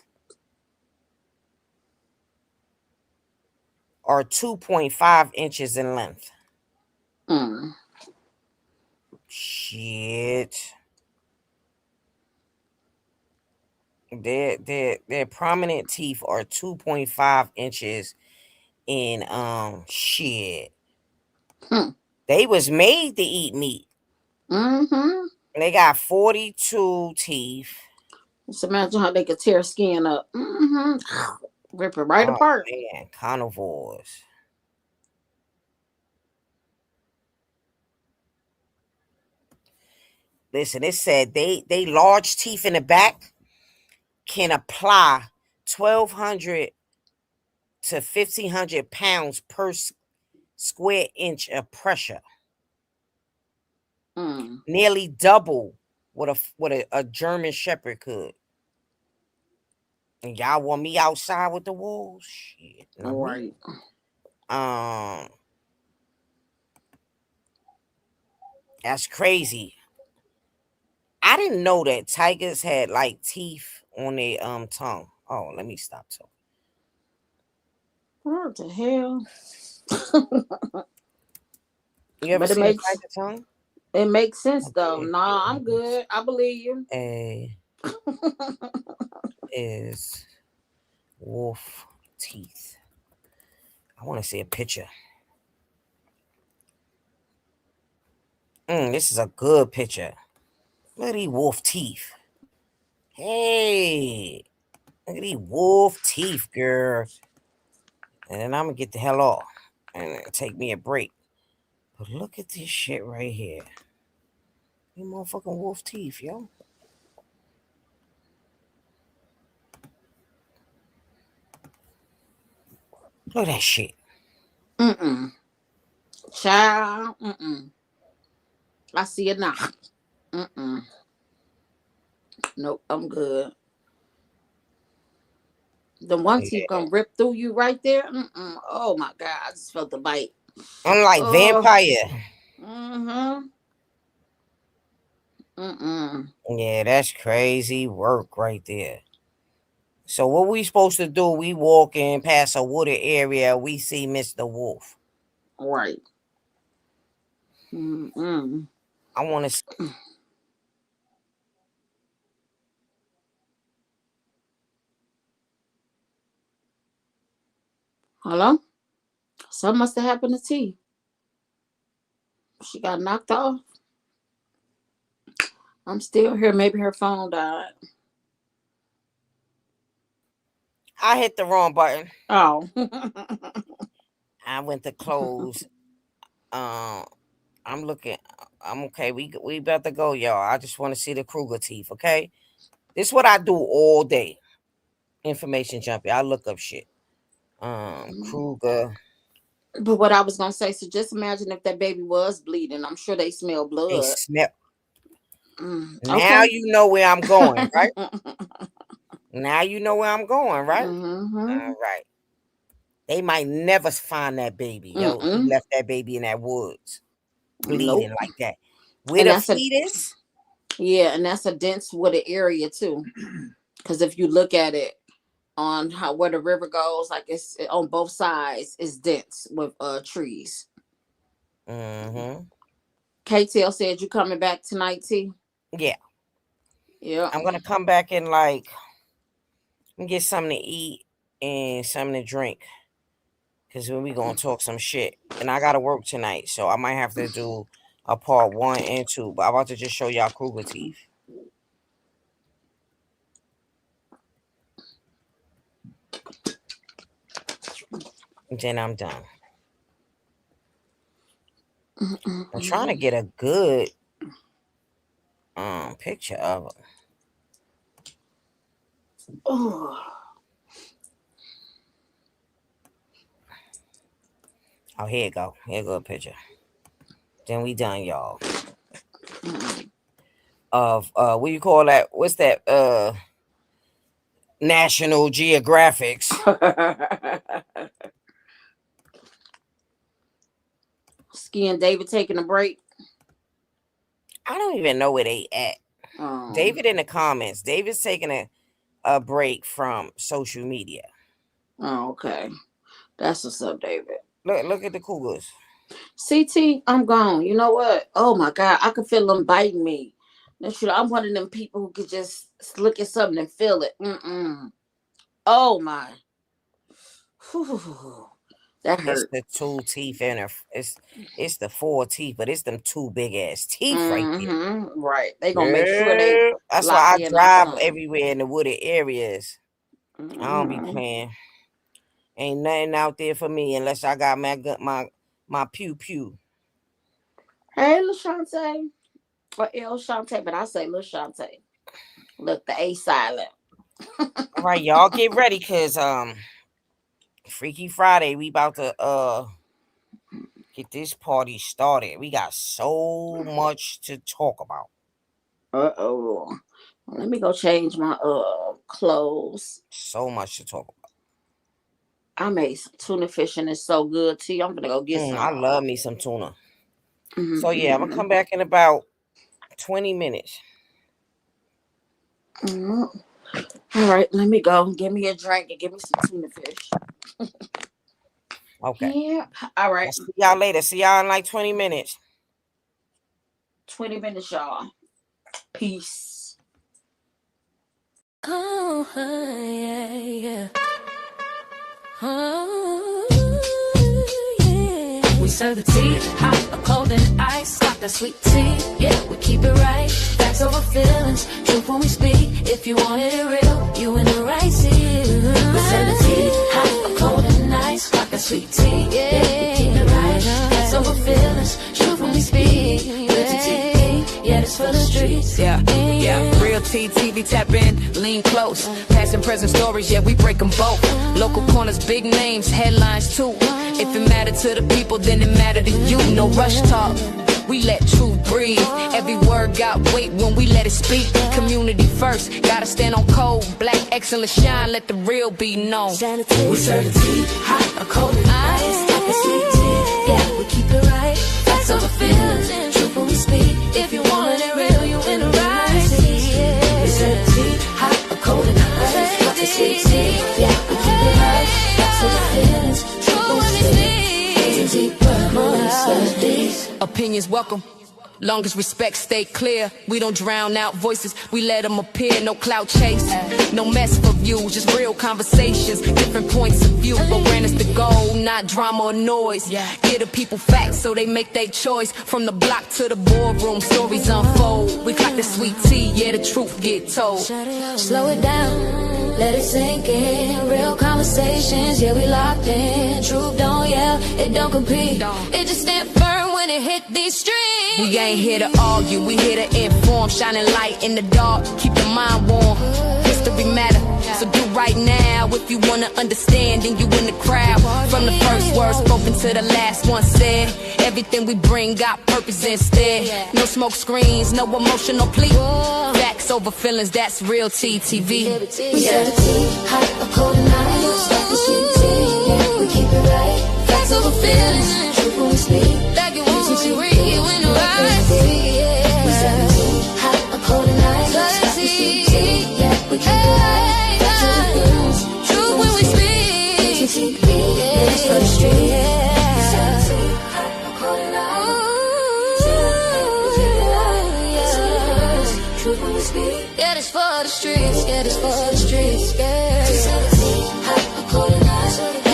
are 2.5 inches in length. Shit. Their prominent teeth are 2.5 inches in shit. They was made to eat meat. They got 42 teeth. Just imagine how they could tear skin up. Rip it right apart. Man, carnivores. Listen, it said they large teeth in the back can apply 1,200 to 1,500 pounds per square inch of pressure. Nearly double what a German Shepherd could. And y'all want me outside with the wolves? Shit. All right. That's crazy. I didn't know that tigers had like teeth on their tongue. Oh, let me stop talking. What the hell? You ever seen a tiger tongue? It makes sense though. Nah, I'm good. I believe you. Is wolf teeth. I want to see a picture. This is a good picture. Look at these wolf teeth. Hey, look at these wolf teeth, girl. And then I'm gonna get the hell off and take me a break. But look at this shit right here. You motherfucking wolf teeth, yo. Look at that shit. Child. I see it now. Nope, I'm good. The one teeth gonna rip through you right there. Oh my God, I just felt the bite. I'm like vampire. Yeah, that's crazy work right there. So what we supposed to do? We walk in past a wooded area. We see Mr. Wolf. Right. I want to. Hello? Something must have happened to T. She got knocked off. I'm still here. Maybe her phone died. I hit the wrong button. Oh. I went to close. I'm looking. I'm okay. We about to go, y'all. I just want to see the Kruger teeth, okay? This is what I do all day. Information jumping. I look up shit. Kruger. But what I was gonna say, so just imagine if that baby was bleeding. I'm sure they smell blood. They smell. Now you know where I'm going, right? Now you know where I'm going, right? All right. They might never find that baby. Yo, he left that baby in that woods, bleeding like that. With a fetus? Yeah, and that's a dense wooded area too. Because if you look at it on where the river goes, like it's on both sides, it's dense with trees. KTL said you coming back tonight, T? Yeah. Yeah. I'm gonna come back and get something to eat and something to drink. Cause we gonna talk some shit. And I gotta work tonight. So I might have to do a part 1 and 2. But I'm about to just show y'all Kruger teeth. And then I'm done. I'm trying to get a good picture of her. Oh, here you go. Here go a picture. Then we done, y'all. Of what you call that? What's that? National Geographics. Ski and David taking a break. I don't even know where they at. David in the comments. David's taking a break from social media. Oh, okay. That's what's up, David. Look at the Cougars. CT, I'm gone. You know what? Oh my God, I can feel them biting me. I'm one of them people who could just look at something and feel it. Oh my. Whew. That hurt. It's the 2 teeth in her. It's the 4 teeth, but it's them 2 big ass teeth right there. Right. They gonna make sure they. That's why I drive everywhere in the wooded areas. I don't be playing. Ain't nothing out there for me unless I got my pew pew. Hey, LaShante. Or El Shante, but I say LaShante. Look, the A silent. All right, y'all get ready, cause Freaky Friday, we about to get this party started. We got so much to talk about. Let me go change my clothes. So much to talk about. I made some tuna fish and it's so good too. I'm gonna go get some. I love me some tuna. So yeah, I'm gonna come back in about 20 minutes. All right, let me go. Give me a drink and give me some tuna fish. Okay. Yeah. All right. I'll see y'all later. See y'all in like 20 minutes. 20 minutes, y'all. Peace. Oh, yeah. Oh, yeah. We serve the tea, hot or cold and ice. Got that sweet tea, yeah, we keep it right. Facts over feelings, truth when we speak. If you want it real, you in the right seat. We serve the tea, hot or cold and ice. Got that sweet tea, yeah, we keep it right. Facts over feelings, truth when we speak. Real TTV, yeah, this for the streets. Yeah. Real TTV, tap in, lean close. Past and present stories, yeah, we break them both. Local corners, big names, headlines too. If it mattered to the people, then it mattered to you. No rush talk, we let truth breathe. Every word got weight when we let it speak. Community first, gotta stand on code. Black excellence shine, let the real be known. We serve the tea, hot or cold and ice. Got the sweet tea, yeah, we keep it right. Facts over feelings, truth when we speak. If you want it real, you in the right seat. We serve the tea, hot or cold and ice. Got the sweet tea, yeah, we keep it right. Facts over feelings, truth when we speak. Deeper, more studies. Opinions welcome, long as respect stay clear. We don't drown out voices, we let them appear. No clout chase, no mess for views, just real conversations, different points of view. Awareness the goal, not drama or noise. Give the people facts so they make their choice. From the block to the boardroom, stories unfold. We clock the sweet tea, yeah, the truth get told. Slow it down, let it sink in. Real conversations, yeah, we locked in. Truth don't yell, it don't compete. It just stand firm when it hit these streets. We ain't here to argue, we here to inform. Shining light in the dark, keep the mind warm. History matter, so do right now. If you wanna understand, then you in the crowd. From the first word spoken to the last one said. Everything we bring got purpose instead. No smoke screens, no emotional plea. Facts over feelings, that's real TTV. We serve the tea, hot or cold and ice. Got the sweet tea, yeah, we keep it right. Facts over feelings, truth when we speak. Like it won't be real, you in the right. We serve the tea, hot or cold and ice. Got the sweet tea, yeah, we keep it right. Facts over feelings, truth when we speak. TTV, yeah, it's for the street. We serve the tea, hot or cold and ice. We keep it right. Truth when we speak. Yeah, this for the streets, yeah, this for the streets, yeah. We serve the tea, hot or cold and ice.